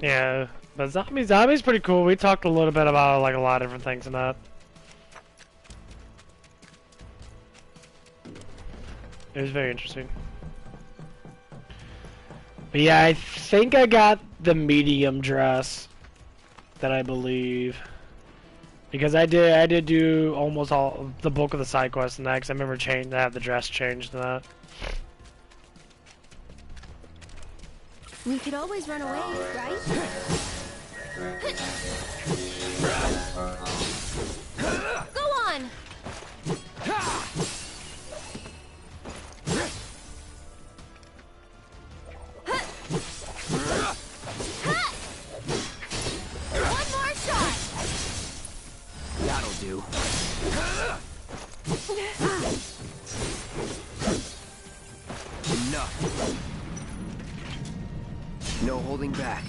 Yeah, but Zombie's pretty cool. We talked a little bit about like a lot of different things in that. It was very interesting. But yeah, I think I got the medium dress that I believe. Because I did do almost all the bulk of the side quests in that, because I remember I have the dress changed in that. We could always run away, right? Go on! One more shot! That'll do. Enough. No holding back.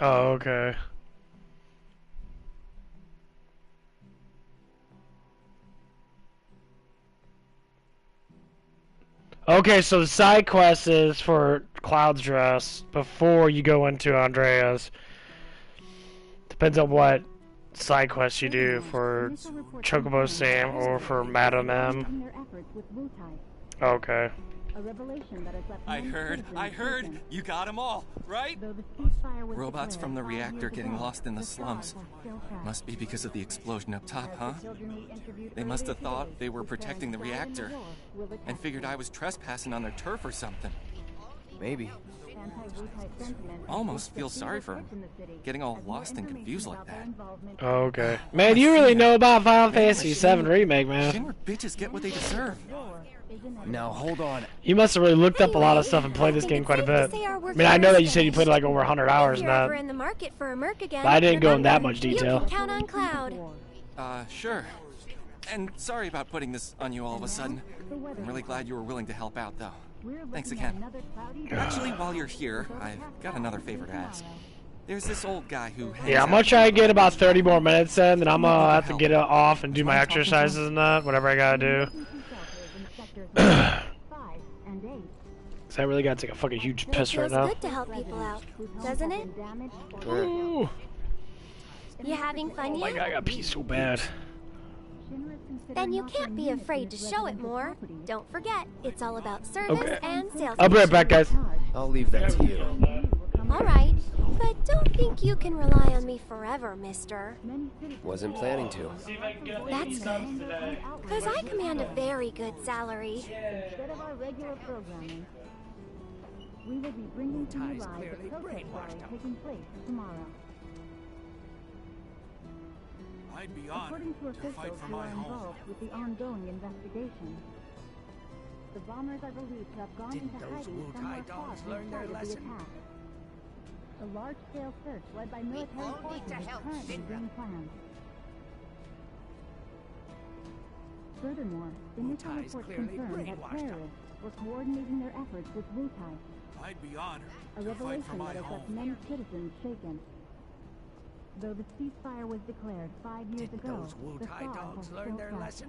Oh, okay. Okay, so the side quest is for Cloud's dress before you go into Andrea's. Depends on what side quest you do for Chocobo Sam or for Madam M. Okay. I heard! You got them all, right? Robots from the reactor getting lost in the slums. Must be because of the explosion up top, huh? They must have thought they were protecting the reactor and figured I was trespassing on their turf or something. Maybe. Almost feel sorry for them, getting all lost and confused like that. Okay. Man, you really know about Final Fantasy VII Remake, man. Shinra bitches get what they deserve. Now hold on. You must have really looked up a lot of stuff and played this game quite a bit. I mean, I know that you said you played like over 100 hours in that. In the market for a merc again, But I didn't go in that much detail. You can count on Cloud. Sure. And sorry about putting this on you all of a sudden. I'm really glad you were willing to help out, though. Thanks again. Actually, while you're here, I've got another favor to ask. There's this old guy who hangs Yeah, I'm gonna try to get about 30 more minutes in, then I'm gonna have to get off and do my exercises and that, whatever I gotta do. 'Cause I really gotta take a fucking huge It piss right feels now. good to help people out, doesn't it? Ooh. You having fun Oh my yet? god, I gotta pee so bad. Then you can't be afraid to show it more. Don't forget, it's all about service Okay. and sales. I'll be right back, guys. I'll leave that to you. Alright, but don't think you can rely on me forever, mister. Wasn't planning to. That's good. Because I command a very good salary. Instead of our regular programming, we will be bringing to you live the protest rally taking place tomorrow. I'd be honored According to to officials fight for who my are home. involved with the ongoing investigation, the bombers are believed to have gone into hiding somewhere far from the site of the attack. A large-scale search led by military forces is currently being planned. Furthermore, initial reports confirm that terrorists were coordinating their efforts with Wutai, I'd be honored a to fight for revelation my that has left home. many citizens shaken. Though the ceasefire was declared 5 years ago, the thaw has still passed.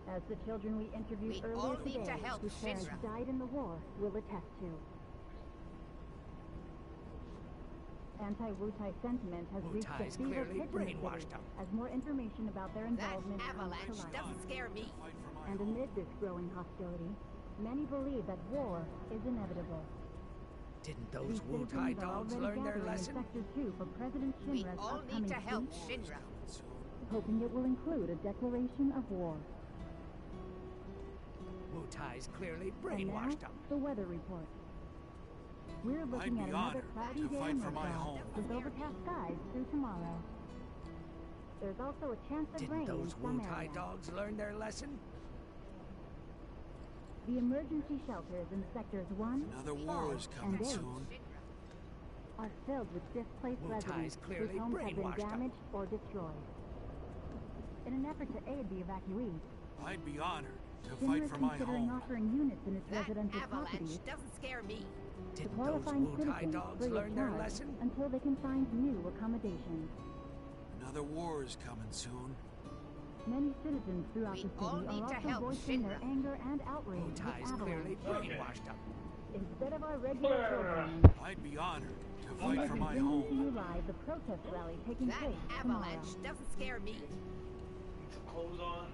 As the children we interviewed earlier today, whose parents died in the war, will attest to. Anti-Wutai sentiment has reached a fever pitch in the city as more information about their involvement comes to light. Doesn't scare me. And amid this growing hostility, many believe that war is inevitable. Didn't These those citizens Wutai are dogs already learn their gathering in lesson? Sector 2 for President We Shinra's all upcoming need to help speech, Shinra. hoping it will include a declaration of war. Wutai's clearly And now, brainwashed them. the weather report. We're looking be at another honored cloudy to day fight in for my Moscow, home. with overcast skies through tomorrow. There's also a chance of rain Didn't in those some Wutai areas. dogs learn their lesson? The emergency shelters in sectors 1, Another 5, war is coming and 8 soon. are filled with displaced Wutai's residents whose clearly homes have been brainwashed them. damaged or destroyed. In an effort to aid the evacuees, I'd be honored to Shinra fight is for my considering home. offering units in its That residential avalanche properties doesn't scare me. to Didn't those qualifying Wutai citizens dogs free learn of their charge lesson? until they can find new accommodations. Another war is coming soon. Many citizens throughout the city all are need to also help voicing their Shinra. anger and outrage with Wutai's clearly Avalanche. brainwashed them. Instead of our regular programming, I'd be honored to we fight will for be my bringing to home. you live the protest rally taking That place tomorrow. avalanche doesn't scare me. Clothes on.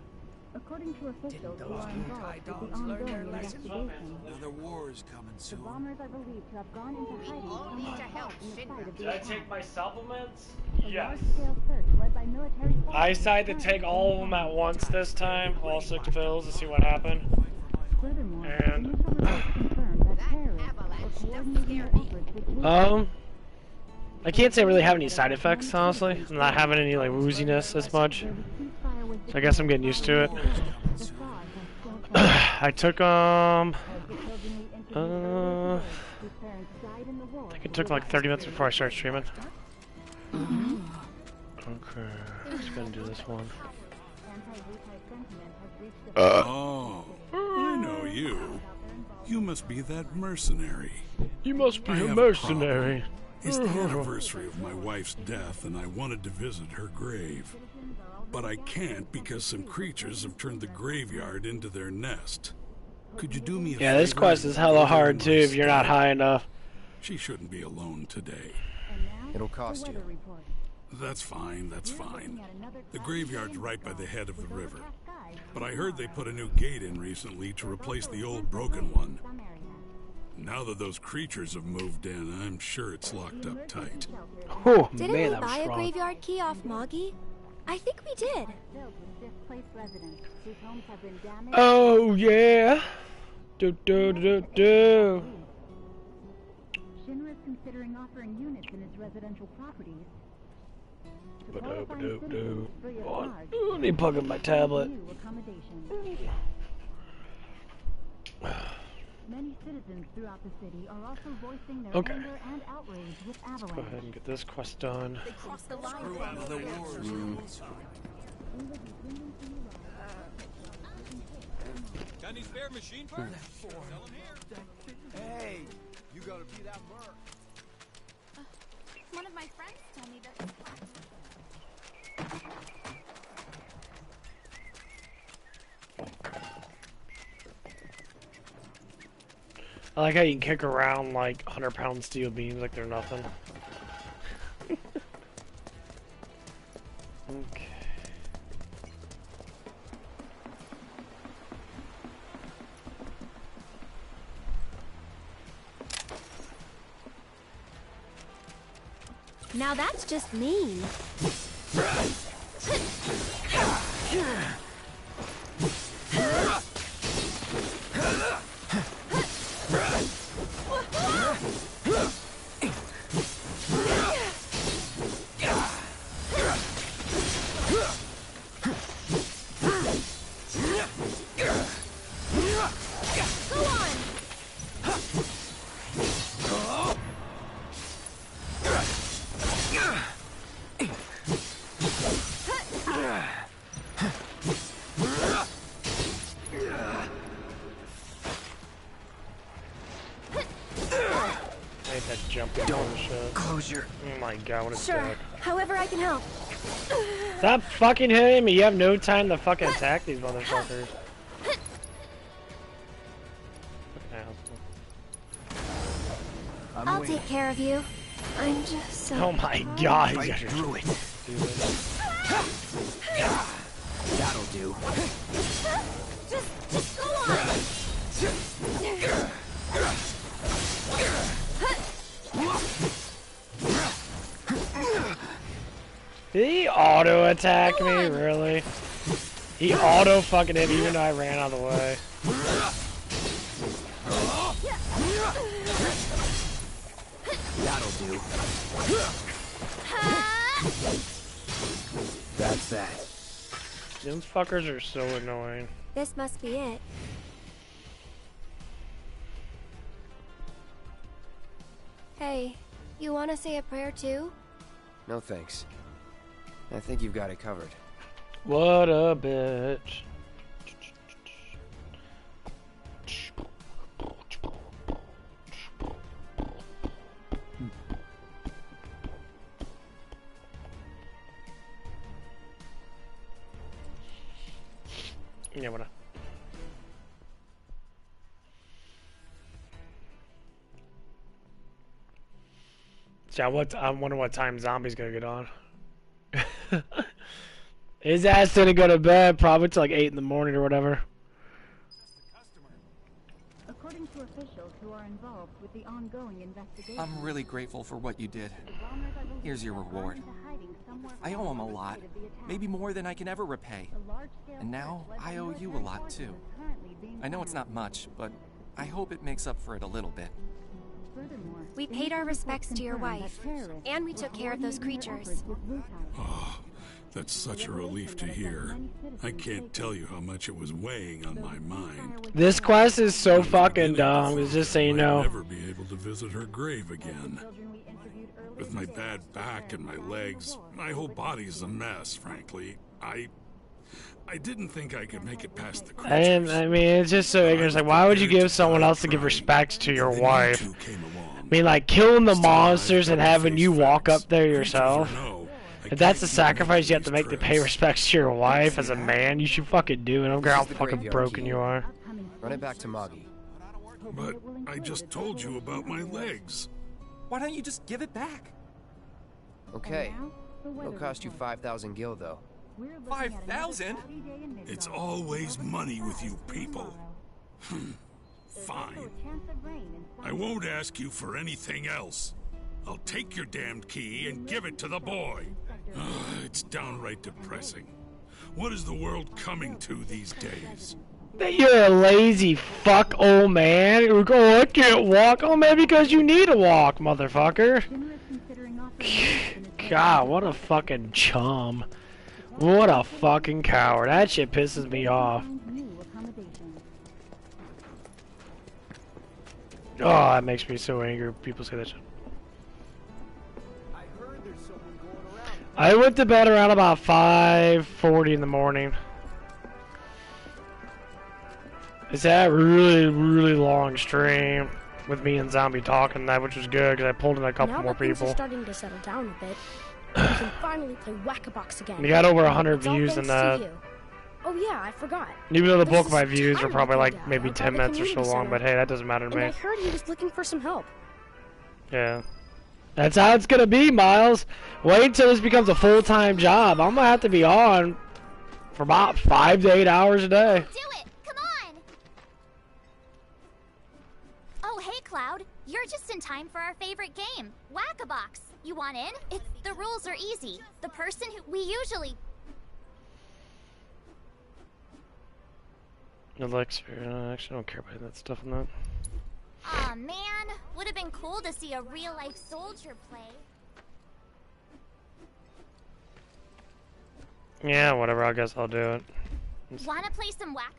According to officials who those are Wutai involved with dogs the learn their ongoing lesson? investigation, Another war is coming the soon. bombers are believed to have gone into hiding all need somewhere to help far from the Shinra. site of Did the I attack. take my supplements? A Yes. large-scale search led by military forces I decided to is take currently all of being them at planned. once this time, all 6 pills, to see what happened. Furthermore, And- initial reports confirm that terrorists were coordinating their efforts with Wutai. I can't say I really have any side effects, honestly. I'm not having any like wooziness as much. Though the ceasefire was So I guess I'm getting used to it. declared 5 years ago, the thaw has still passed. I took As the children we interviewed earlier today, whose parents died in the war, I think it took like 30 minutes before I started streaming. Okay, let's go and do this one. anti-Wutai sentiment has reached a Oh, I know you. You must be that mercenary. You must be I a have mercenary. problem. It's the anniversary of my wife's death, and I wanted to visit her grave. But I can't because some creatures have turned the graveyard into their nest. Could you do me a Yeah, this favor quest and is hella visit hard my too if you're not spot? high enough. She shouldn't be alone today. It'll cost you. That's fine, that's fine. The graveyard's right by the head of the river. But I heard they put a new gate in recently to replace the old broken one. Now that those creatures have moved in, I'm sure it's locked up tight. Oh, Didn't man, we that was buy a strong. graveyard key off Moggy? I think we did. filled with displaced residents whose homes have been damaged. Oh, yeah. Do, do, do, do. Shinra is considering offering units in its residential properties to qualifying Ba-do-ba-do-do. citizens free of Oh, charge. let me plug in my tablet. New accommodations. Many citizens throughout the city are also voicing their Okay. anger and outrage with Go Avalanche. ahead and get this quest done. They crossed the line. Another war is coming soon. Got any spare machine parts? Sell 'em here. Hey, you gotta be that merc. One of my friends told me that. I like how you can kick around like 100-pound steel beams like they're nothing. Okay. Now that's just mean. Oh my god, what a Sure. dick. However I can help. Stop fucking hitting me! You have no time to fucking attack these motherfuckers. I'll take care of you. I'm just so... Oh my god, Right through it. That'll do. Just go on. Did he auto attack me? Really? He auto fucking hit me even though I ran out of the way. That'll do. That's that. Them fuckers are so annoying. This must be it. Hey, you want to say a prayer too? No thanks. I think you've got it covered. What a bitch. Yeah, what? See, I wonder what time Zombie's gonna get on. His ass didn't go to bed probably till like 8 in the morning or whatever. According to officials who are involved with the ongoing investigation, I'm really grateful for what you did. Here's your reward. I owe him a lot, maybe more than I can ever repay. And now I owe you a lot too. I know it's not much, but I hope it makes up for it a little bit. We paid our respects to your wife, and we took care of those creatures. Oh, that's such a relief to hear. I can't tell you how much it was weighing on my mind. This quest is so fucking dumb, it's just so you know. I'll never be able to visit her grave again. With my bad back and my legs, my whole body's a mess, frankly. I didn't think I could make it past the creatures. I mean, it's just so ignorant. It's like, why would you give someone else to give respect to your wife? I mean, like, killing the monsters and having you walk up there yourself. If that's the sacrifice you have to make to pay respects to your wife as a man, you should fucking do it. I don't care how fucking broken you are. Run it back to Moggy. But I just told you about my legs. Why don't you just give it back? Okay. It'll cost you 5,000 gil, though. 5,000? It's always money with you people. Fine. I won't ask you for anything else. I'll take your damned key and give it to the boy. It's downright depressing. What is the world coming to these days? That you're a lazy fuck old man. You're like, oh, I can't walk. Oh, man, because you need to walk, motherfucker. God, what a fucking chum. What a fucking coward. That shit pisses me off. Oh, that makes me so angry when people say that shit. I went to bed around about 5:40 in the morning. It's that really long stream with me and Zombie talking that, which was good because I pulled in a couple more people. Now that things are starting to settle down a bit, we can finally play Whack-A-Box again. We got over 100 It's all views in thanks to that. you. Oh yeah, I forgot. Even though the bulk There's of my this views are tire probably breaking like down maybe out by 10 the minutes or so community long, center. but hey, that doesn't matter to And me. I heard he was looking for some help. Yeah. That's how it's gonna be, Miles. Wait until this becomes a full-time job. I'm gonna have to be on for about 5 to 8 hours a day. Do it! Come on! Oh, hey, Cloud. You're just in time for our favorite game, Whack-a-Box. You want in? The rules are easy. The person who we usually... Elixir, I actually don't care about that stuff in that. Aw, man. Would have been cool to see a real-life soldier play. Yeah, whatever, I guess I'll do it. Wanna play some whack?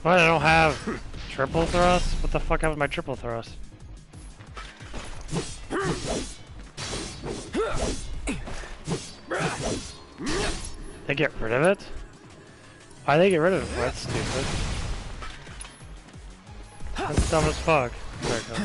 What, I don't have triple thrust? What the fuck happened to my triple thrust? They get rid of it? Why they get rid of it? That's stupid. That's dumb as fuck. There it goes.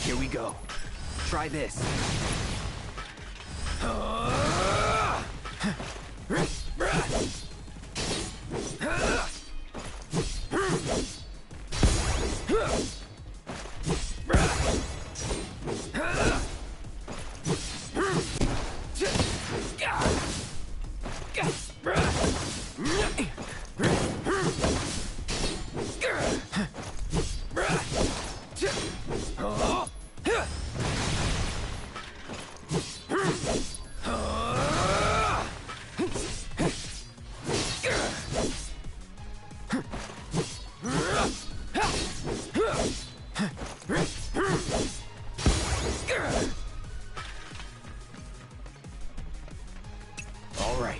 Here we go. Try this. All right.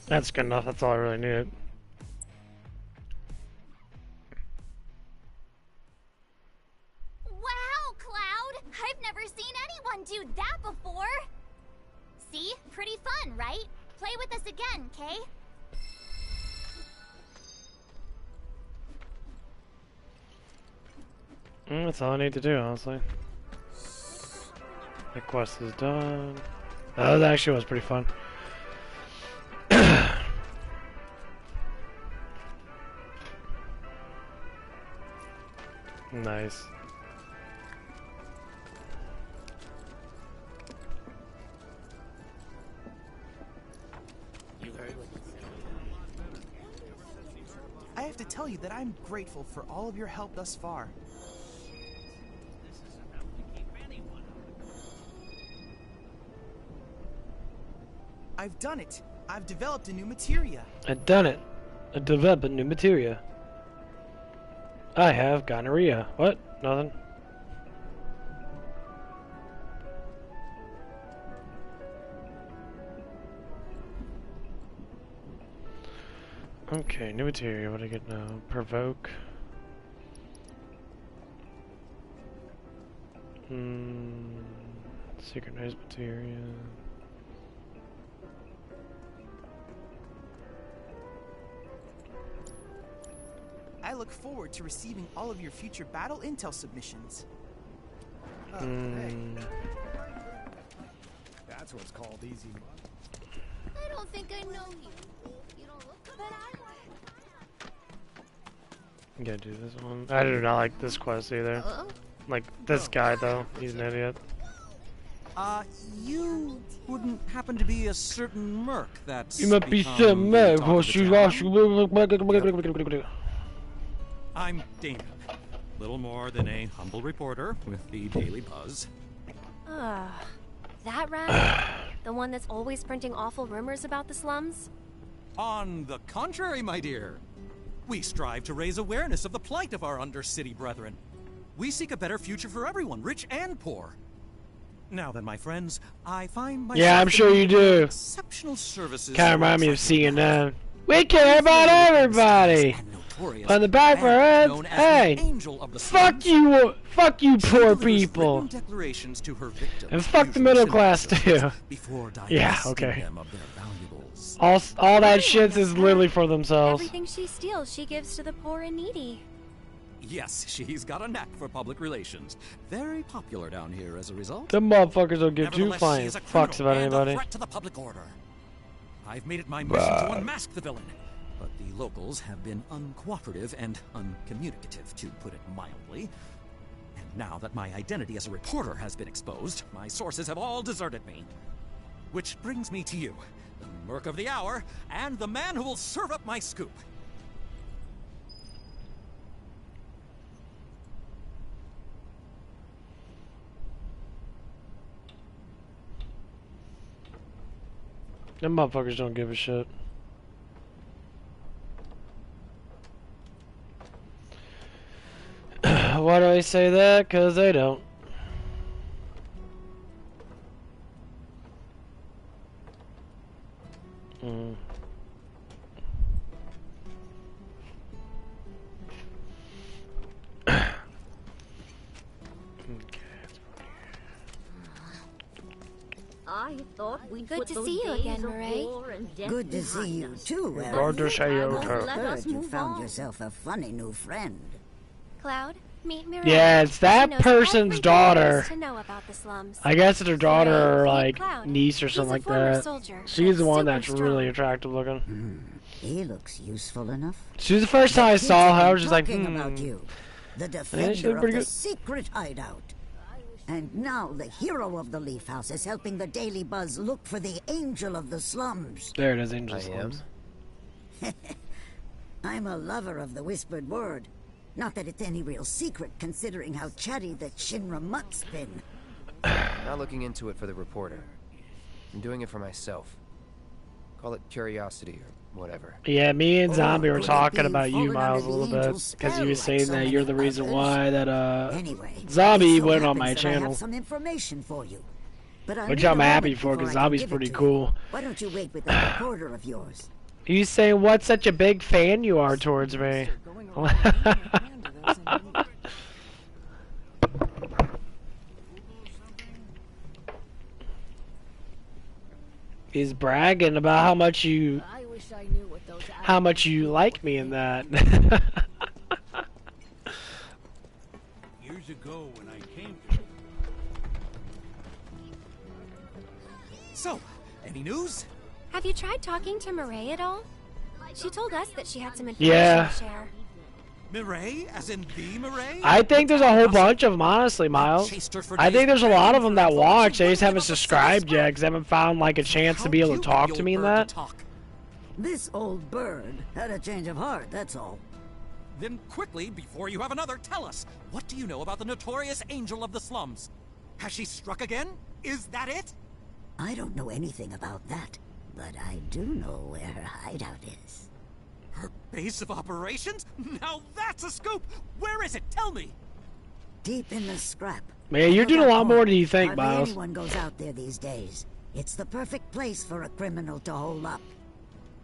That's good enough, that's all I really needed. Wow, Cloud! I've never seen anyone do that before! See? Pretty fun, right? Play with us again, Kay? That's all I need to do, honestly. The quest is done. That actually was pretty fun. Nice. I have to tell you that I'm grateful for all of your help thus far. I've done it. I've developed a new materia. I've done it. I developed a new materia. I have gonorrhea. What? Nothing. Okay, new materia. What do I get now? Provoke. Synchronized materia. look forward to receiving all of your future battle intel submissions. That's what's called easy money. I don't think I know you. You don't look but I'm gonna do this one. I do not like this quest either. Like this guy though, he's an idiot. You wouldn't happen to be a certain merc that's You might be become some the man. talk of the town? Yep. I'm Damon. Little more than a humble reporter with the Daily Buzz. That rat? The one that's always printing awful rumors about the slums? On the contrary, my dear. We strive to raise awareness of the plight of our undercity brethren. We seek a better future for everyone, rich and poor. Now then, my friends, I find myself Yeah, I'm sure you do. Exceptional services. Kind of remind me of CNN. We care about everybody. On the back of our heads, hey, fuck you, poor people, declarations to her victims, and fuck the middle class too. Yeah, okay. All that shit is literally for themselves. Everything she steals, she gives to the poor and needy. Yes, she's got a knack for public relations. Very popular down here as a result. Them motherfuckers don't give two Nevertheless, flying she is a fucks criminal about and anybody. a threat to the public order. I've made it my mission to unmask the villain, but the locals have been uncooperative and uncommunicative, to put it mildly. And now that my identity as a reporter has been exposed, my sources have all deserted me. Which brings me to you, the merc of the hour, and the man who will serve up my scoop. Them motherfuckers don't give a shit. Why do I say that? 'Cause they don't. I thought we'd Good put to those see you days again, of Murray. war and death Good to see behind you us. too, But Ellen. Good to see you won't too. let Heard us you move found on. yourself a funny new friend. Cloud, meet Murray. Yeah, it's that She knows person's everything daughter. there is to know about the slums. I guess it's her daughter or like Cloud. niece or He's something a like former that. soldier, She's the but one super that's strong. really attractive looking. He looks useful enough. She was the first time I saw her. I was just like, Talking about you, the she defender looked of pretty the good. secret hideout. And now the hero of the Leaf House is helping the Daily Buzz look for the Angel of the Slums. There it is, Angel I am. Slums. I'm a lover of the whispered word. Not that it's any real secret, considering how chatty the Shinra mutt's been. Not looking into it for the reporter. I'm doing it for myself. Call it curiosity or whatever. Yeah, me and Zombie were could it talking be about you, fallen Miles, a under the little bit, angel's because spell you were like saying so that many you're the reason others? why that Anyway, Zombie it so went on my happens that I have channel, some information for you. But I which need a I'm happy moment for, before because I can Zombie's give it pretty to you. cool. Why don't you wait with that reporter of yours? You say what such a big fan you are towards me. He's bragging about how much you like me in that. Years ago when I came to So, any news? Have you tried talking to Murray at all? She told us that she had some information Yeah. to share. Mireille, as in the Mireille? I think there's a whole bunch of them, honestly, Miles. I think there's a lot of them that watch. They just haven't subscribed yet because they haven't found like a chance to be able to talk to me in that. This old bird had a change of heart, that's all. Then quickly, before you have another, tell us. What do you know about the notorious Angel of the Slums? Has she struck again? Is that it? I don't know anything about that, but I do know where her hideout is. Her base of operations? Now that's a scoop! Where is it? Tell me! Deep in the scrap. Man, you're doing a lot more than you think, Hardly Miles. anyone goes out there these days. It's the perfect place for a criminal to hole up.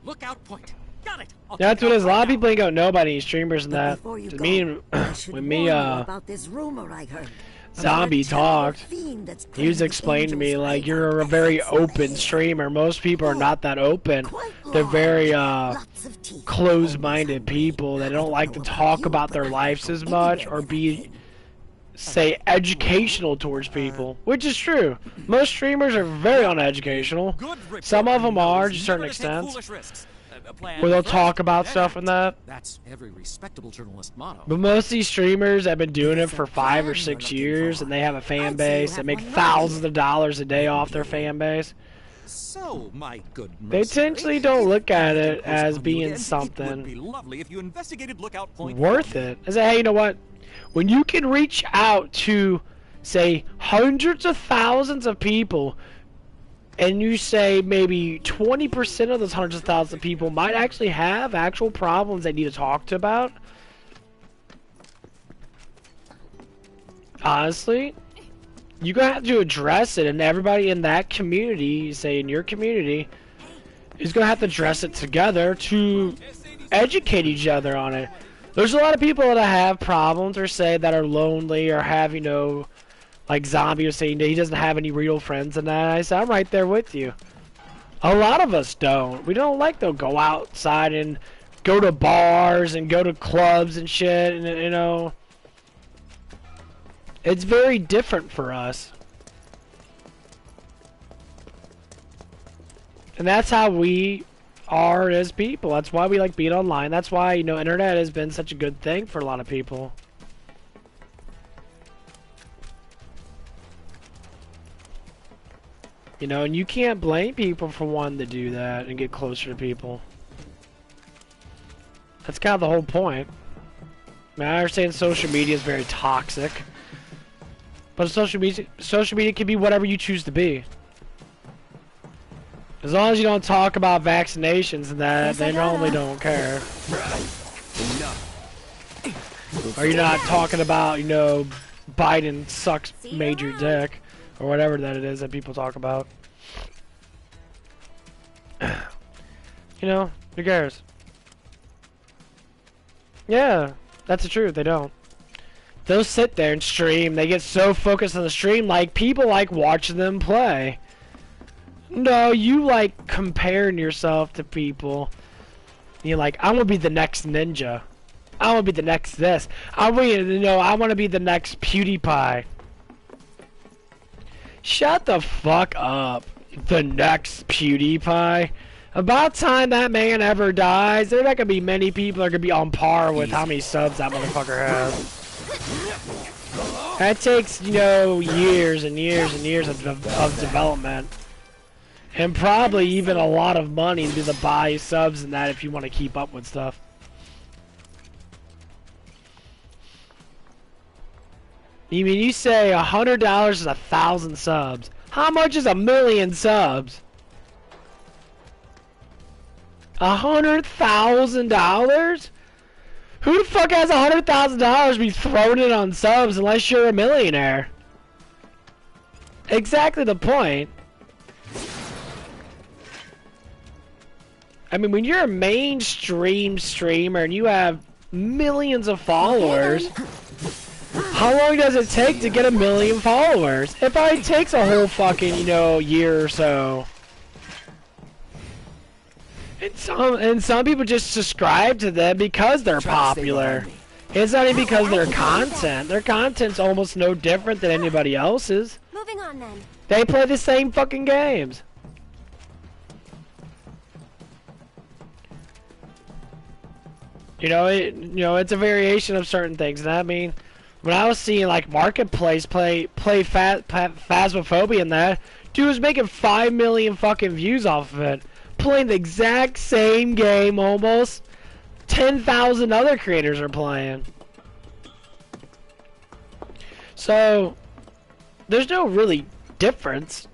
Lookout point. Got it. That's what it is. A lot of people ain't gonna know about any streamers and But that. before you To go, me, I should when warn me, you about this rumor I heard. Zombie About a terrible talked, fiend that's he was claimed the explaining to me Angel's like hideout you're a as very its open lair. streamer. Most people are not that open. they're very closed-minded people. They don't like to talk about their lives as much or be, say, educational towards people, which is true. Most streamers are very uneducational. Some of them are to a certain extent, where they'll talk about stuff and that. That's every respectable journalist motto. But most of these streamers have been doing it for 5 or 6 years, and they have a fan base that make thousands of dollars a day off their fan base. So, my good They intentionally don't look at it as being something It would be lovely if you investigated Lookout Point worth it. I say, hey, you know what? When you can reach out to, say, hundreds of thousands of people, and you say maybe 20% of those hundreds of thousands of people might actually have actual problems they need to talk to about, honestly, you're going to have to address it, and everybody in that community, say in your community, is going to have to address it together to educate each other on it. There's a lot of people that have problems, or say that are lonely, or have, you know, like Zombie was saying, he doesn't have any real friends and that. I said, I'm right there with you. A lot of us don't. We don't like to go outside and go to bars and go to clubs and shit, and, you know, it's very different for us. And that's how we are as people. That's why we like being online. That's why, you know, internet has been such a good thing for a lot of people. You know, and you can't blame people for wanting to do that and get closer to people. That's kind of the whole point. I mean, I understand social media is very toxic, but social media can be whatever you choose to be. As long as you don't talk about vaccinations and that, they normally don't care. Or you're not talking about, you know, Biden sucks major dick, or whatever that it is that people talk about. You know, who cares? Yeah, that's the truth, they don't. They'll sit there and stream, they get so focused on the stream, like, people like watching them play. No, you like comparing yourself to people. You're like, I want to be the next ninja. I want to be the next this. I want to be the next PewDiePie. Shut the fuck up. The next PewDiePie. About time that man ever dies, there's not gonna be many people that are gonna be on par with how many subs that motherfucker has. That takes, you know, years and years and years of development. And probably even a lot of money to buy subs and that if you want to keep up with stuff. You mean you say $100 is 1,000 subs? How much is 1,000,000 subs? $100,000? Who the fuck has $100,000 be throwing it on subs unless you're a millionaire? Exactly the point. I mean, when you're a mainstream streamer and you have millions of followers, how long does it take to get 1,000,000 followers? It probably takes a whole fucking, you know, year or so. And some people just subscribe to them because they're popular. It's not even because of their content. Their content's almost no different than anybody else's. Moving on then. They play the same fucking games. You know, it's a variation of certain things. And I mean, when I was seeing like Marketplace play Phasmophobia and that, dude was making 5 million fucking views off of it, playing the exact same game almost 10,000 other creators are playing. So there's no really difference.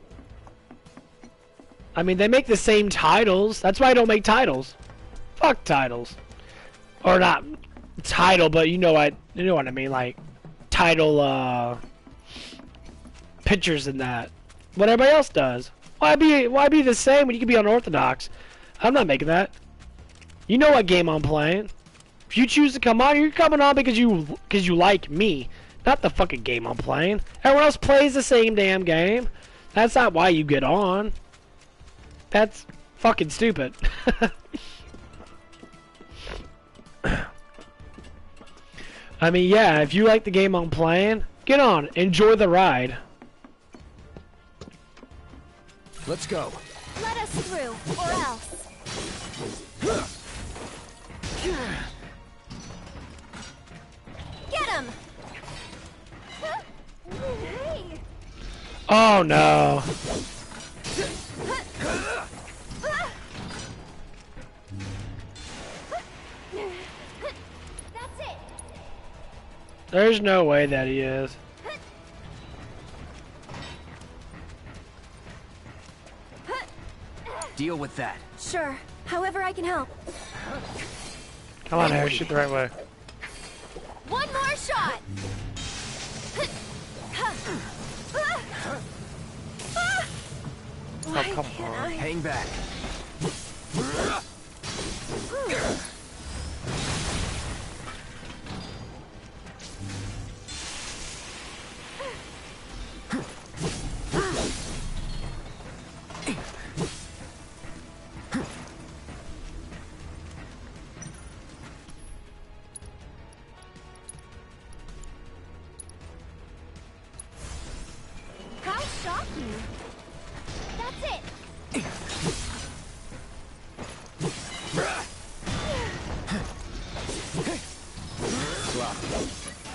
I mean, they make the same titles. That's why I don't make titles. Fuck titles. Or not title, but you know what I mean, like title pictures and that. What everybody else does. Why be the same when you can be unorthodox? I'm not making that. You know what game I'm playing. If you choose to come on, you're coming on because you like me, not the fucking game I'm playing. Everyone else plays the same damn game. That's not why you get on. That's fucking stupid. I mean, yeah, if you like the game I'm playing, get on, enjoy the ride. Let's go. Let us through, or else. Get him! Hey! Oh no. That's it! There's no way that he is. Deal with that. Sure. However I can help. Come on, Harry, shoot the right way. One more shot! Oh, come on. Hang back. How shocking! That's it!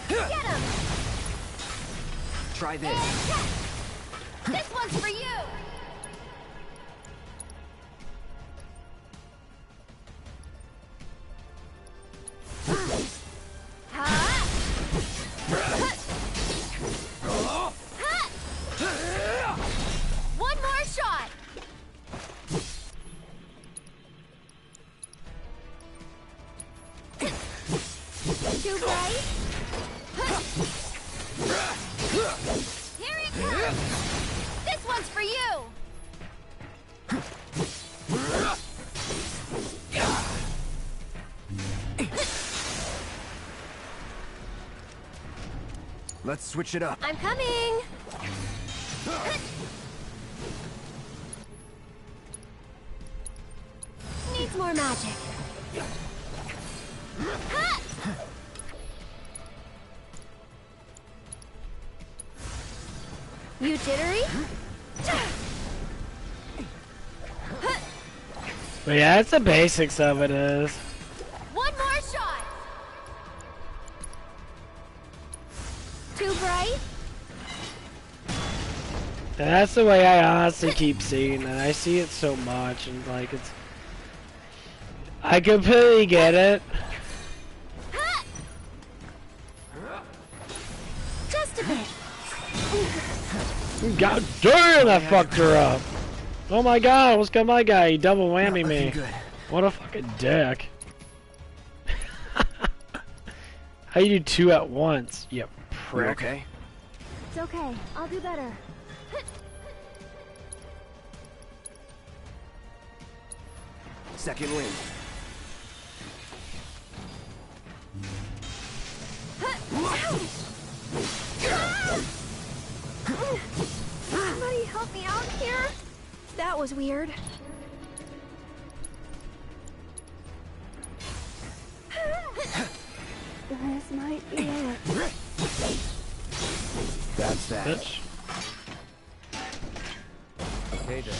Get him! Try this. This one's for you! One more shot! Too bright? Here it comes! This one's for you! Let's switch it up. I'm coming! Needs more magic. You jittery? But yeah, that's the basics of it is. One more shot! Too bright? And that's the way I honestly keep seeing it. I see it so much, and like it's... I completely get it. Just a bit. God damn, that fucked her up. Oh my god, what's got my guy? He double whammy me. What a fucking dick. How you do two at once, you prick. You okay? It's okay. I'll do better. Second wind. Somebody help me out here. That was weird. This might be it. That's that. Bitch. Okay then.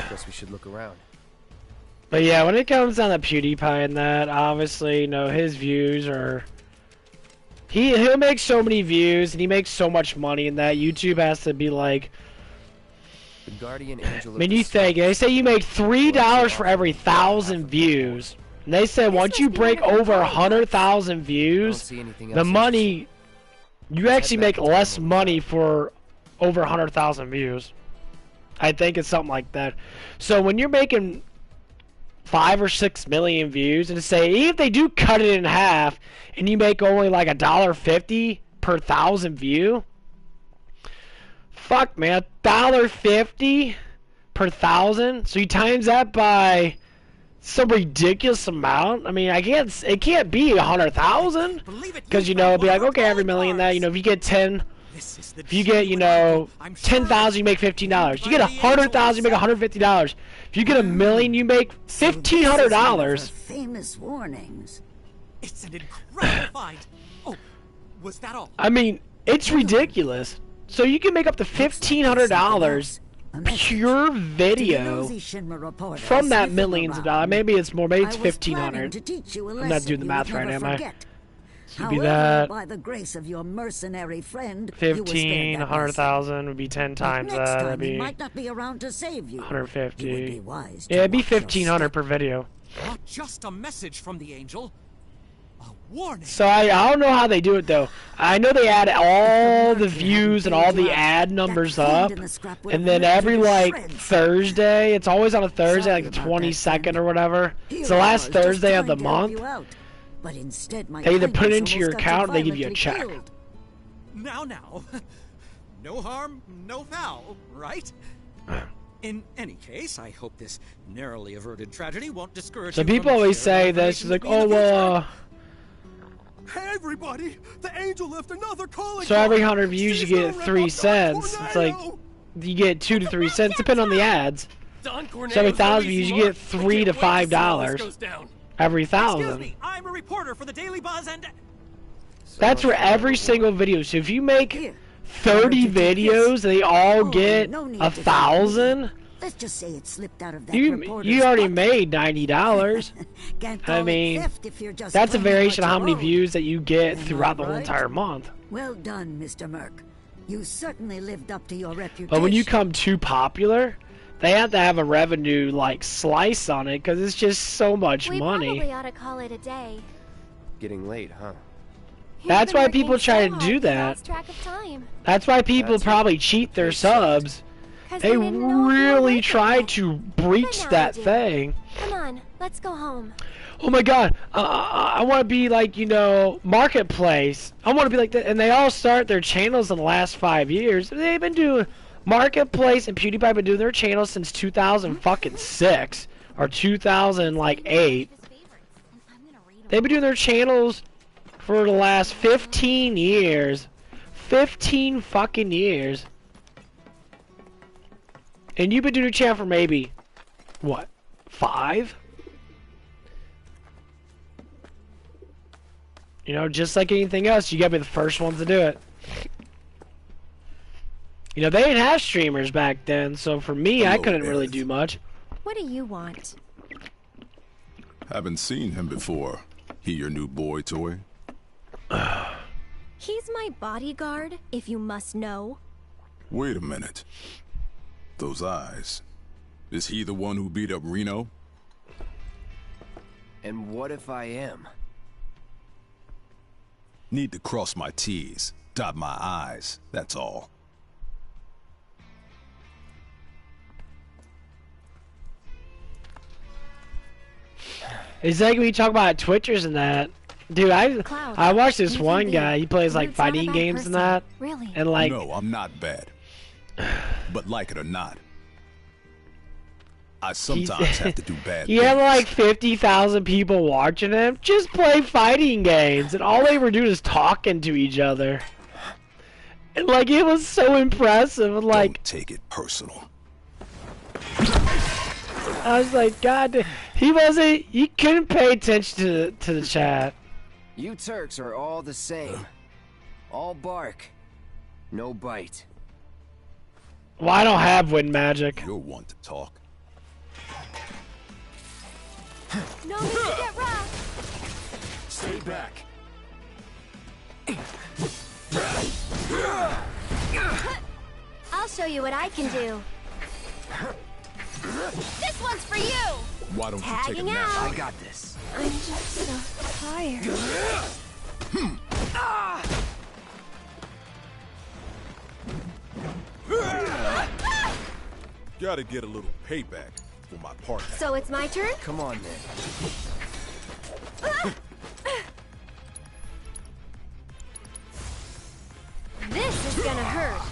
Guess we should look around. But yeah, when it comes down to PewDiePie and that, obviously, you know, his views are... He'll make so many views, and he makes so much money in that. YouTube has to be like... The guardian angel I mean, you think, they say you make $3 for every 1,000 views. And they say once you break over 100,000 views, the money... You actually make less money for over 100,000 views. I think it's something like that. So when you're making 5 or 6 million views, and to say even if they do cut it in half, and you make only like $1.50 per 1,000 view, fuck man, $1.50 per 1,000. So you times that by some ridiculous amount. I mean, it can't be 100,000, because you know it'd be like, okay, every million that, you know, if you get 10 If you get, you know, 10,000, you make $15. You get 100,000, you make $150. If you get a million, you make $1,500. Famous warnings. It's an incredible find. Oh, was that all? I mean, it's ridiculous. So you can make up to $1,500 pure video from that millions of dollars. Maybe it's more. Maybe it's 1,500. I'm not doing the math right, am I? So be that. By the grace of your mercenary friend, 15, 100,000 would be 10 times that. That'd be might not be around to save you. 150. Yeah, it'd be 1,500 per video. Not just a message from the angel. A warning. So I don't know how they do it though. I know they add all the views and all the ad numbers up, and then every like Thursday, it's always on a Thursday, like the 22nd or whatever. It's the last Thursday of the month. But instead, They either put it into your account or they give you a check. Now. No harm, no foul, right? In any case, I hope this narrowly averted tragedy won't discourage So you people from always say sharing this, like, information oh, Hey everybody! The angel left another calling so every card. 100 views you get 3 cents. It's like, you get 2 to 3 cents, depending on the ads. So every 1,000 views, you get $3 to $5. Every 1,000. Excuse me, I'm a reporter for the Daily Buzz and... That's for every single video. So if you make 30 videos, they all get 1,000. Let's just say it slipped out of that You already made $90. I mean, that's a variation of how many views that you get throughout the whole entire month. Well done, Mr. Merc. You certainly lived up to your reputation. But when you come too popular, they have to have a revenue like slice on it because it's just so much money. We probably ought to call it a day. Getting late, huh? That's why people try to do that. That's why people probably cheat their subs. They really try to breach that thing. Come on, let's go home. Oh my god, I want to be like, you know, Marketplace. I want to be like that. And they all start their channels in the last 5 years. They've been doing Marketplace, and PewDiePie been doing their channels since 2006 or 2008. They've been doing their channels for the last 15 years. 15 fucking years. And you've been doing your channel for maybe, what, 5? You know, just like anything else, you gotta be the first ones to do it. You know, they didn't have streamers back then, so for me, I couldn't really do much. What do you want? Haven't seen him before. He your new boy toy? He's my bodyguard, if you must know. Wait a minute. Those eyes. Is he the one who beat up Reno? And what if I am? Need to cross my T's, dot my I's, that's all. It's like when you talk about Twitchers and that. Dude, I watched this one guy, he plays like fighting games and that. Really? And like... No, I'm not bad. But like it or not, I sometimes have to do bad He had like 50,000 people watching him just play fighting games, and all they were doing is talking to each other. And like, it was so impressive, and like... Don't take it personal. I was like, God, he couldn't pay attention to the chat. You Turks are all the same. All bark, no bite. Well, I don't have wind magic. You're one to talk. No need to get rough. Stay back. I'll show you what I can do. This one's for you! Why don't you take a Tagging nap? out. I got this. I'm just so tired. Gotta get a little payback for my partner. So it's my turn? Come on, then. This is gonna hurt.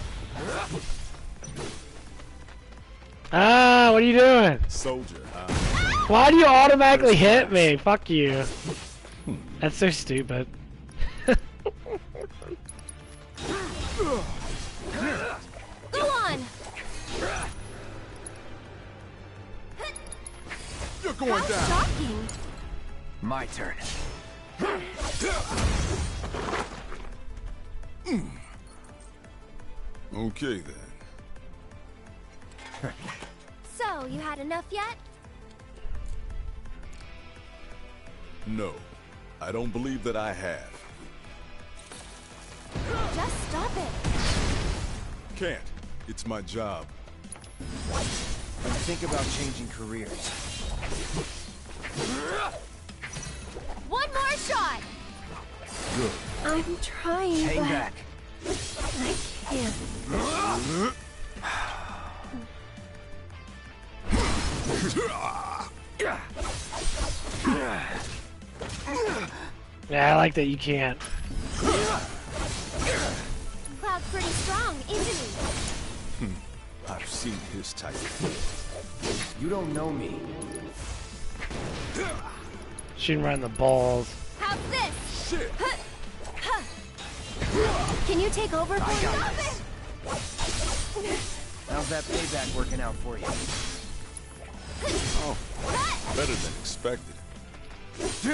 Ah, what are you doing? Soldier, huh? Why do you automatically hit me? Fuck you. That's so stupid. Go on! You're going How down. shocking! My turn. Okay then. So, you had enough yet? No, I don't believe that I have. Just stop it. Can't. It's my job. Let's think about changing careers. One more shot! Good. I'm trying, Hang but back. I can't. Yeah, I like that you can't. Cloud's pretty strong, isn't he? I've seen his type. You don't know me. Shooting right in the balls. How's this? Shit. Can you take over for me? How's that payback working out for you? Oh, better than expected. See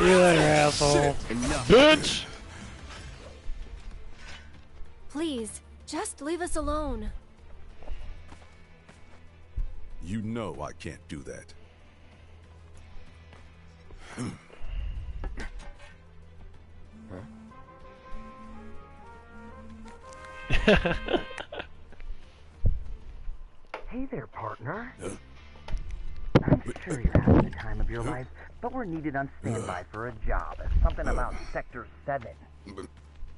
you later, asshole. Bitch! Please, just leave us alone. You know I can't do that. Hey there, partner. I'm sure you're having the time of your life, but we're needed on standby for a job. Something about Sector 7.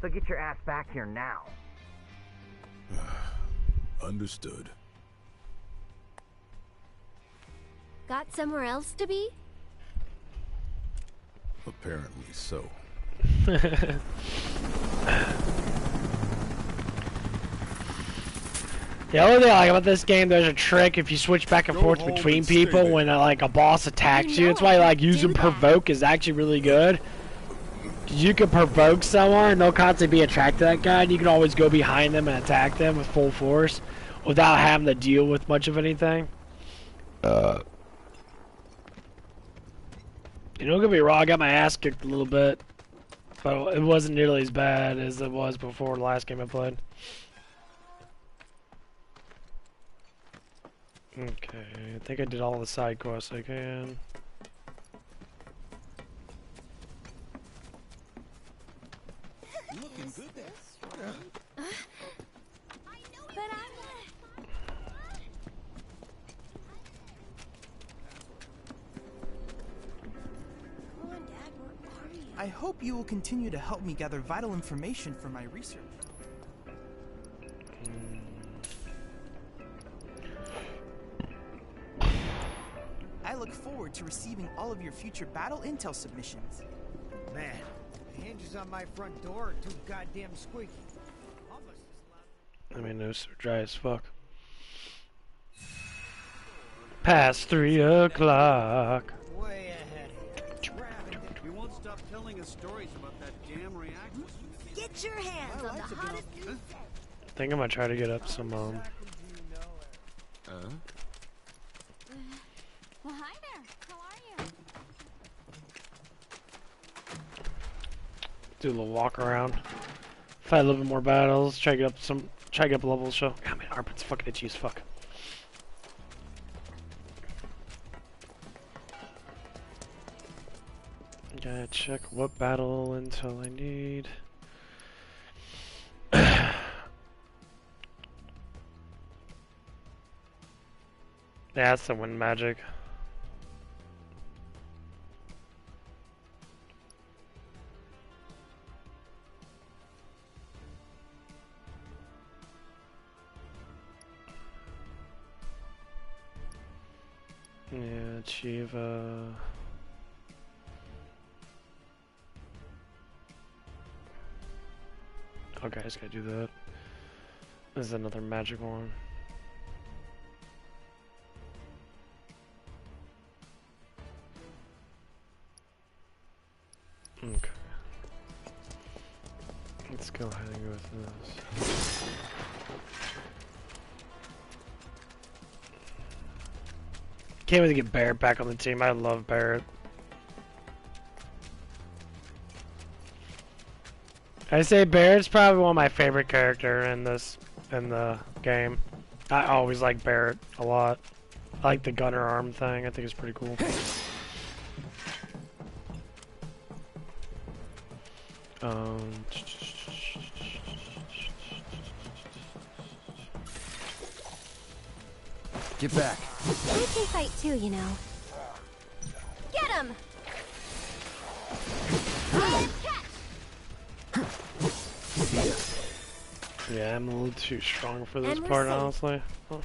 So get your ass back here now. Understood. Got somewhere else to be? Apparently so. The only thing I like about this game, there's a trick if you switch back and forth between people when like a boss attacks you. That's why like using provoke is actually really good. You can provoke someone and they'll constantly be attracted to that guy, and you can always go behind them and attack them with full force without having to deal with much of anything. You know, don't get me wrong, I got my ass kicked a little bit, but it wasn't nearly as bad as it was before the last game I played. Okay, I think I did all the side quests I can. Looking good there. I hope you will continue to help me gather vital information for my research. I look forward to receiving all of your future battle intel submissions. Man, the hinges on my front door are too goddamn squeaky. I mean, it was dry as fuck. Past 3 o'clock. Way ahead of you. You won't stop telling us stories about that damn reactor. Get your hands on the hottest new I think I'm gonna try to get up some, Well, hi there. How are you? do a little walk around. Fight a little bit more battles, try to get up some, try to get up levels, show. God, my armpit's fucking itchy as fuck. Gotta check what battle intel I need. Yeah, that's the wind magic. Yeah, Chiva. Okay, I just gotta do that. This is another magic one. Okay. Let's go ahead and go with this. Can't wait to get Barrett back on the team. I love Barrett. I say Barrett's probably one of my favorite character in the game. I always like Barrett a lot. I like the gunner arm thing. I think it's pretty cool. Get back. I can fight too, you know. Get him! Yeah, I'm a little too strong for this part, honestly. Huh.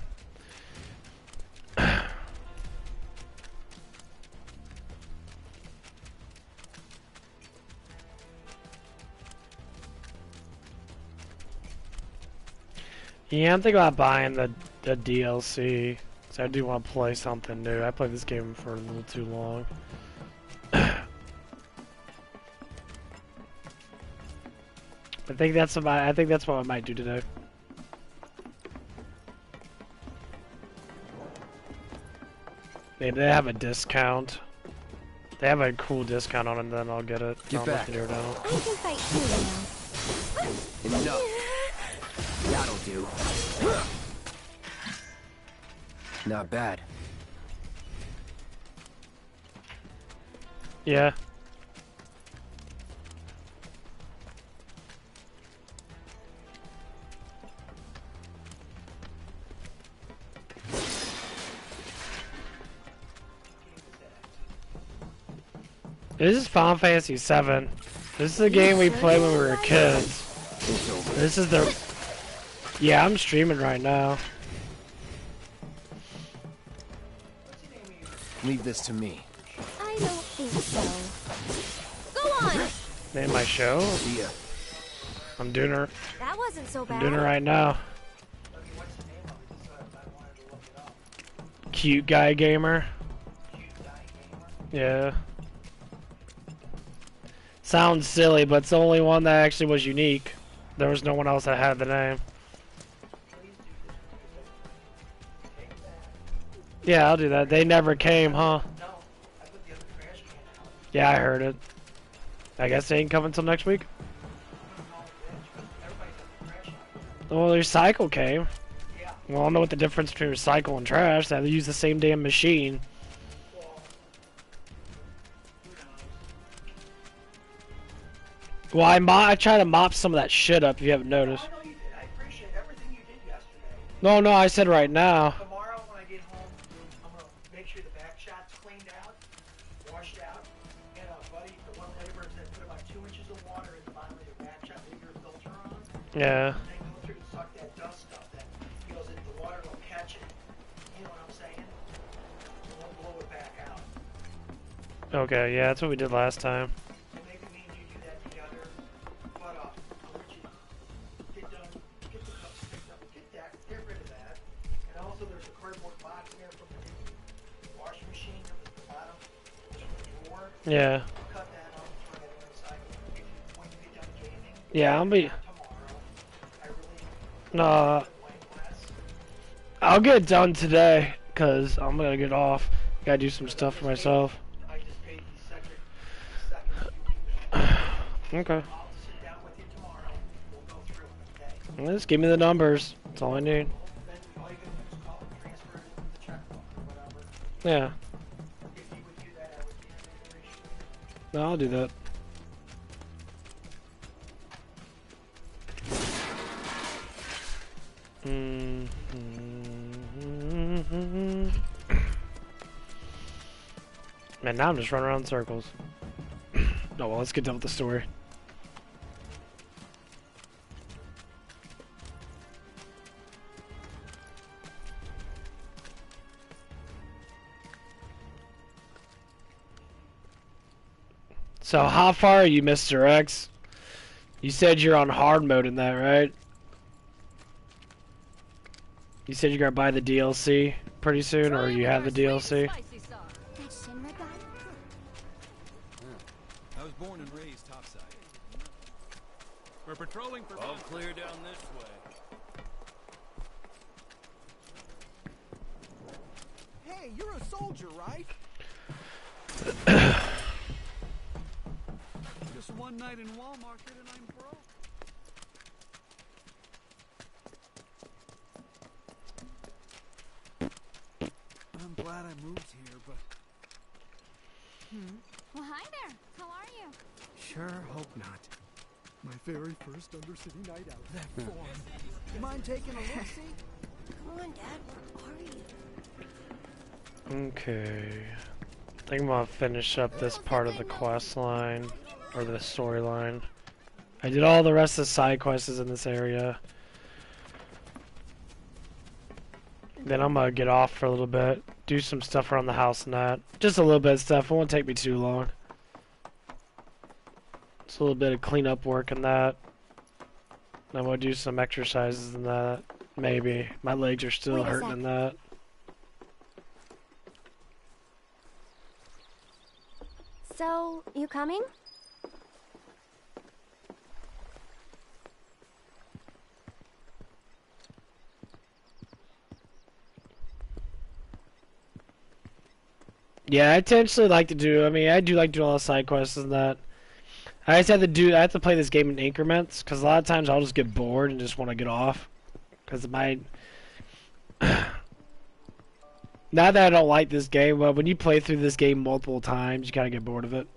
Yeah, I'm thinking about buying the DLC. So I do want to play something new. I played this game for a little too long. I think that's what I might do today. Maybe they have a discount. They have a cool discount on it, and then I'll get it. Get back. I can fight too, you know. Enough. That'll do. Not bad. Yeah. This is Final Fantasy VII. This is a game we played when we were kids. This is the... Yeah, I'm streaming right now. Leave this to me. I don't think so. Go on! Name my show? Yeah. I'm doing her. That wasn't so bad. I'm doing it right now. Cute Guy Gamer. Yeah. Sounds silly, but it's the only one that actually was unique. There was no one else that had the name. Yeah, I'll do that. They never came, huh? Yeah, I heard it. I guess they ain't coming until next week. Well, recycle came. Well, I don't know what the difference between recycle and trash. They use the same damn machine. Well, I try to mop some of that shit up if you haven't noticed. I know you did. I appreciate everything you did yesterday. No, I said right now. Tomorrow when I get home, I'm going to make sure the back shot's cleaned out, washed out, and buddy, the one laborer said put about 2 inches of water in the bottom of your back shot, leave your filter on. Yeah. And then go through and suck that dust stuff that goes into the water, will catch it. You know what I'm saying? It won't blow it back out. Okay, yeah, that's what we did last time. Yeah. Yeah, No. I'll get it done today, cause I'm gonna get off. Gotta do some stuff for myself. Okay. Just give me the numbers. That's all I need. Yeah. No, I'll do that. Man, now I'm just running around in circles. No, well, let's get done with the story. So how far are you, Mr. X? You said you're on hard mode in that, right? You said you're gonna buy the DLC pretty soon, or you have the DLC? I was born and raised topside. We're patrolling for... All clear down this way. Hey, you're a soldier, right? Just one night in Walmart and I'm broke. I'm glad I moved here, but... Well, hi there. How are you? Sure hope not. My very first Undercity night out. That form. You mind taking a look-see? Come on, Dad. Where are you? Okay. I think I'm gonna finish up this part of the quest line, or the storyline. I did all the rest of the side quests in this area. Then I'm gonna get off for a little bit, do some stuff around the house and that. Just a little bit of stuff, it won't take me too long. Just a little bit of cleanup work and that. Then we'll do some exercises and that. Maybe. My legs are still hurting in that. So, you coming? Yeah, I potentially like to do, I do like doing all the side quests and that. I have to play this game in increments, because a lot of times I'll just get bored and just want to get off. Because my... Not that I don't like this game, but when you play through this game multiple times, you kind of get bored of it.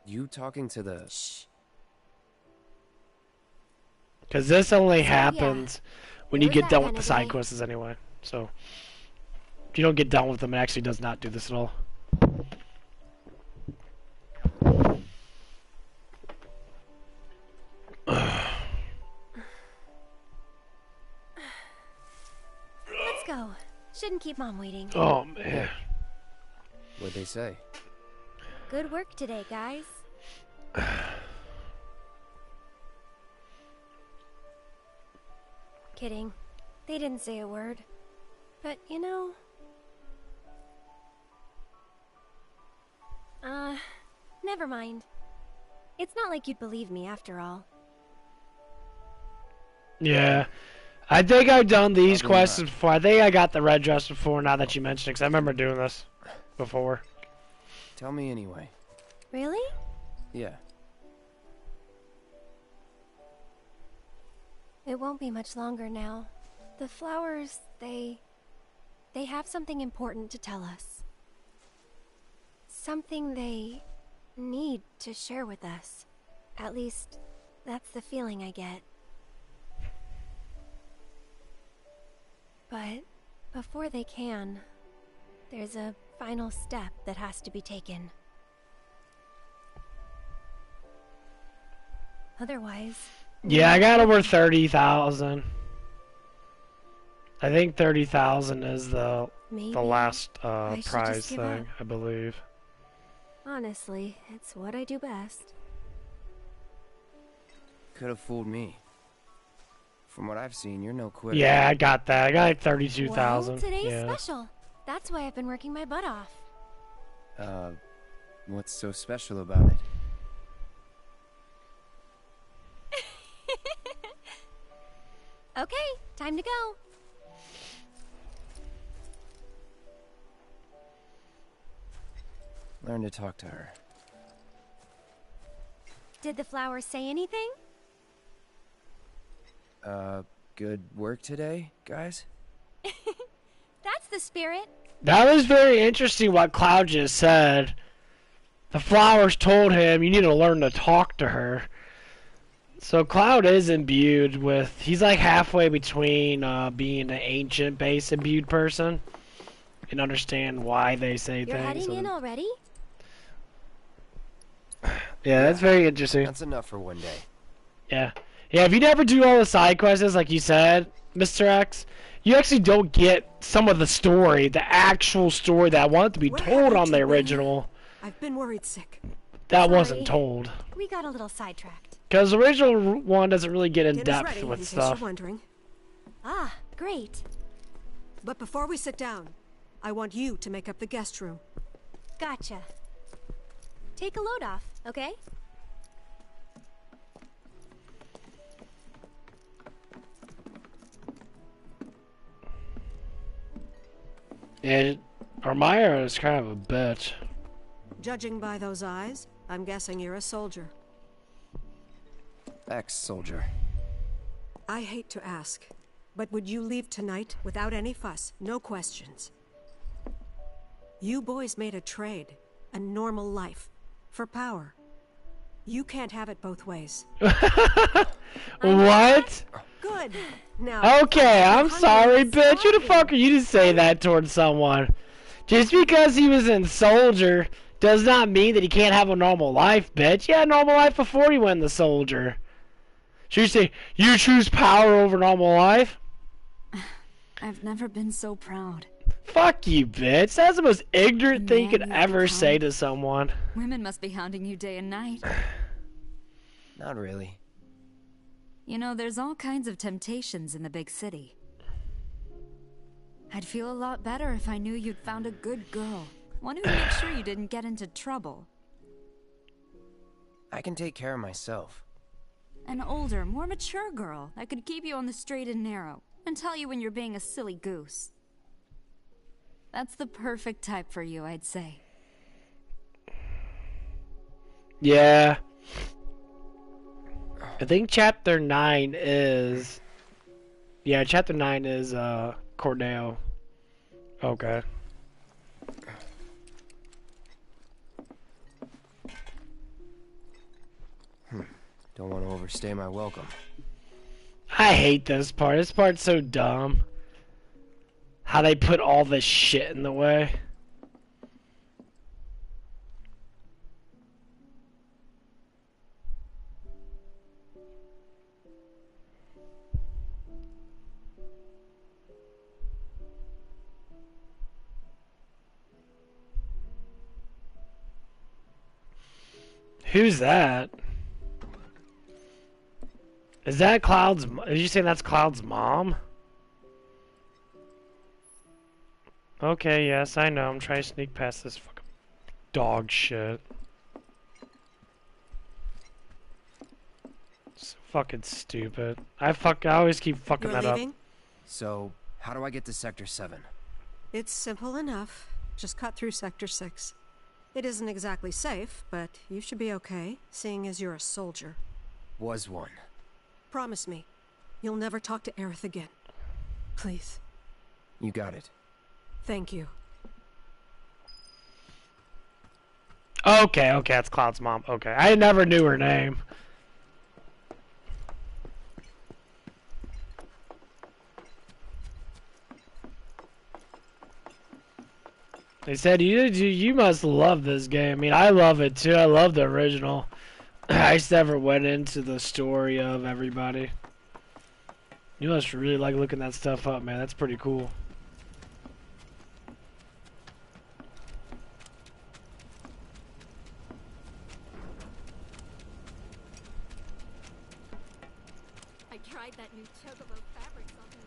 You talking to the... Shh. Because this only happens when you get done with the side quests anyway. So, if you don't get done with them, it actually does not do this at all. Let's go. Shouldn't keep Mom waiting. Oh, man. What'd they say? Good work today, guys. Kidding. They didn't say a word. But, you know... never mind. It's not like you'd believe me after all. Yeah. I think I've done these quests before. I think I got the red dress before, now that you mention it, because I remember doing this before. Tell me anyway. Really? Yeah. It won't be much longer now. The flowers, they have something important to tell us. Something they need to share with us. At least, that's the feeling I get. But before they can, there's a final step that has to be taken. Otherwise... Yeah, I got over 30,000. I think 30,000 is the last prize thing, I believe. Honestly, it's what I do best. Could have fooled me. From what I've seen, you're no quitter. Yeah, I got that. I got like 32,000. Well, today's special. That's why I've been working my butt off. What's so special about it? Okay, time to go. Learn to talk to her. Did the flowers say anything? Good work today, guys? That's the spirit. That was very interesting what Cloud just said. The flowers told him you need to learn to talk to her. So Cloud is imbued with... He's like halfway between being an ancient-based imbued person and understand why they say You're things. heading in already? Yeah, that's very interesting. That's enough for one day. Yeah. Yeah, if you never do all the side quests, like you said, Mr. X, you actually don't get some of the story, the actual story that wanted to be told on the original. I've been worried sick. That wasn't told. We got a little sidetracked. Because the original one doesn't really get in depth ready, with in case stuff. you're wondering. Ah, great. But before we sit down, I want you to make up the guest room. Gotcha. take a load off, okay? And Armaya is kind of a bitch. Judging by those eyes, I'm guessing you're a soldier. Ex-soldier. I hate to ask, but would you leave tonight without any fuss, no questions? You boys made a trade, a normal life, for power. You can't have it both ways. What? Good. Now. Okay, I'm sorry, bitch. Who the fuck are you to say that towards someone? Just because he was in soldier does not mean that he can't have a normal life, bitch. He had a normal life before he went in the soldier. So you say, you choose power over normal life? I've never been so proud. Fuck you, bitch. That's the most ignorant thing you could ever say to someone. Women must be hounding you day and night. Not really. You know, there's all kinds of temptations in the big city. I'd feel a lot better if I knew you'd found a good girl. One who'd make sure you didn't get into trouble. I can take care of myself. An older, more mature girl that could keep you on the straight and narrow and tell you when you're being a silly goose. That's the perfect type for you, I'd say. Yeah. I think chapter 9 is... Yeah, chapter 9 is, Corneo. Okay. Don't want to overstay my welcome. I hate this part. This part's so dumb. How they put all this shit in the way. Who's that? Is that Cloud's? Are you saying that's Cloud's mom? Okay, yes, I know. I'm trying to sneak past this fucking dog shit. So fucking stupid. I always keep fucking You're that leaving? up. So, how do I get to Sector 7? It's simple enough. Just cut through Sector 6. It isn't exactly safe, but you should be okay, seeing as you're a soldier. Was one. Promise me, you'll never talk to Aerith again. Please. You got it. Thank you. Okay, that's Cloud's mom. Okay, I never knew her name. They said you must love this game. I mean, I love it too. I love the original. I just never went into the story of everybody. You must really like looking that stuff up, man. That's pretty cool. I tried that new chocobo fabric softener.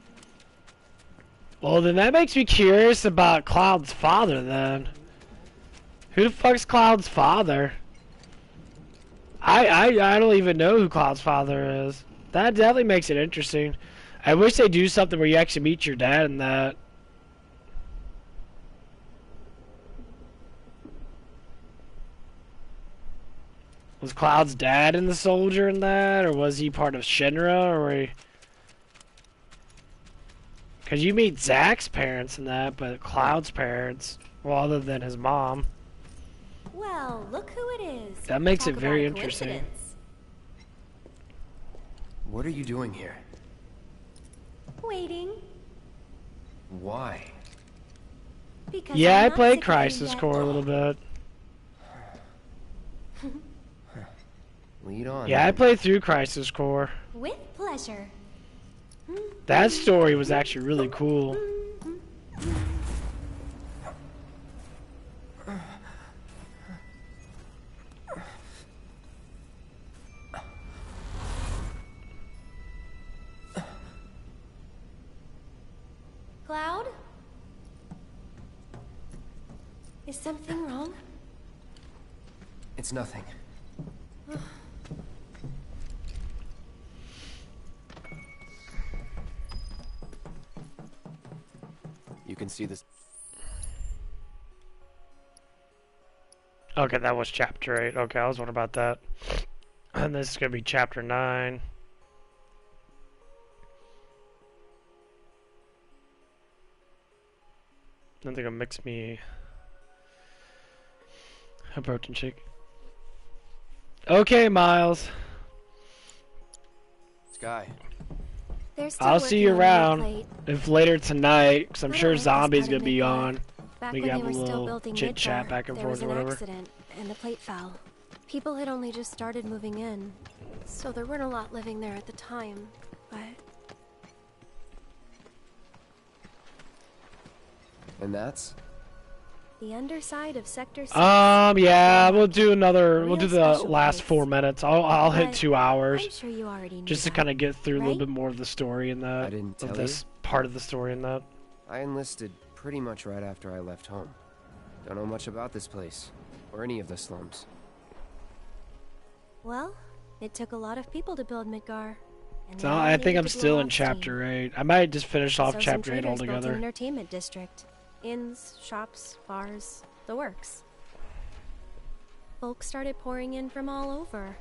Well, then that makes me curious about Cloud's father, then. Who the fuck's Cloud's father? I don't even know who Cloud's father is. That definitely makes it interesting. I wish they do something where you actually meet your dad in that. Was Cloud's dad in the soldier in that, or was he part of Shinra, or? Because you meet Zack's parents in that, but Cloud's parents, well, other than his mom. Well, look who it is. That makes Talk it very about a interesting. coincidence. What are you doing here? Waiting. Why? Because Yeah, I'm I not played sick of you Crisis yet. Core a little bit. Lead on. Yeah, I played through Crisis Core. With pleasure. That story was actually really cool. Cloud? Is something wrong? It's nothing. You can see this. Okay, that was chapter 8. Okay, I was wondering about that. And this is gonna be chapter 9. I think I'll mix me a protein shake. Okay, Miles. Sky. I'll see you around. If later tonight, because I'm sure Zombie's gonna be on. Back We when can they have a were still little building chit chat Midgar, back and there forth was or an whatever. accident, and the plate fell. People had only just started moving in, so there weren't a lot living there at the time, but... And that's? The underside of Sector 6. Yeah, we'll do another. A We'll do real the special last place. 4 minutes. I'll hit But 2 hours. I'm sure you already knew Just to that, kind of get through a little right? bit more of the story in that. I didn't of tell this part of the story in that. I enlisted pretty much right after I left home. Don't know much about this place, or any of the slums. Well, it took a lot of people to build Midgar. And So they all I think needed I'm to still blow in off steam. chapter 8. I might just finish off So chapter some 8 traders built an altogether. entertainment district. Inns, shops, bars, the works. Folks started pouring in from all over.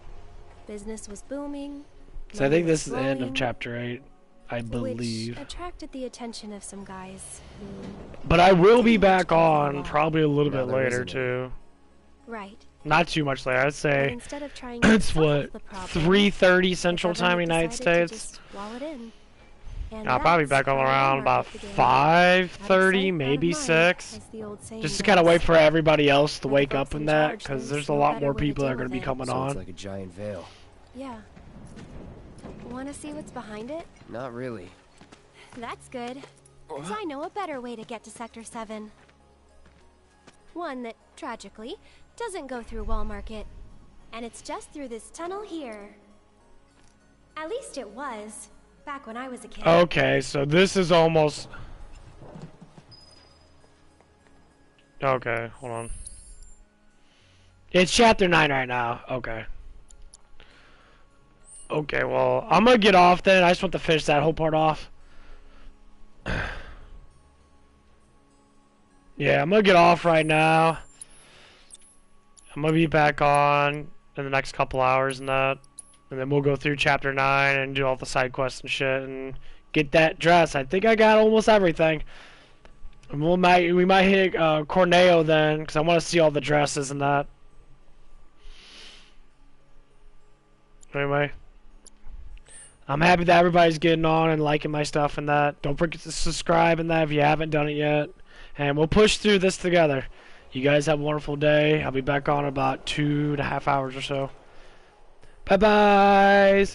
Business was booming. So I money think was this is the end of flowing, chapter 8. I believe. Which attracted the attention of some guys who... But I will be back on probably a little Now bit there later isn't too. Right. Not too much later. I'd But say instead of trying to it's solve what the problem, 3:30 the Central Time, government United decided to States. just wall it in. And I'll probably be that's back on how around Walmart about began. 5:30, maybe 6. Just to kind of wait for everybody else to wake up in that, because there's a lot more people that are going to be coming So it's on. like a giant veil. Yeah. Want to see what's behind it? Not really. That's good. So I know a better way to get to Sector 7. One that, tragically, doesn't go through Wall Market. And it's just through this tunnel here. At least it was, back when I was a kid. Okay, so this is almost... Okay, hold on. It's chapter 9 right now. Okay. Okay, well, I'm gonna get off then. I just want to finish that whole part off. Yeah, I'm gonna get off right now. I'm gonna be back on in the next couple hours and that. And then we'll go through chapter 9 and do all the side quests and shit and get that dress. I think I got almost everything. And we might hit Corneo then, because I want to see all the dresses and that. Anyway. I'm happy that everybody's getting on and liking my stuff and that. Don't forget to subscribe and that if you haven't done it yet. And we'll push through this together. You guys have a wonderful day. I'll be back on in about 2.5 hours or so. Bye-bye.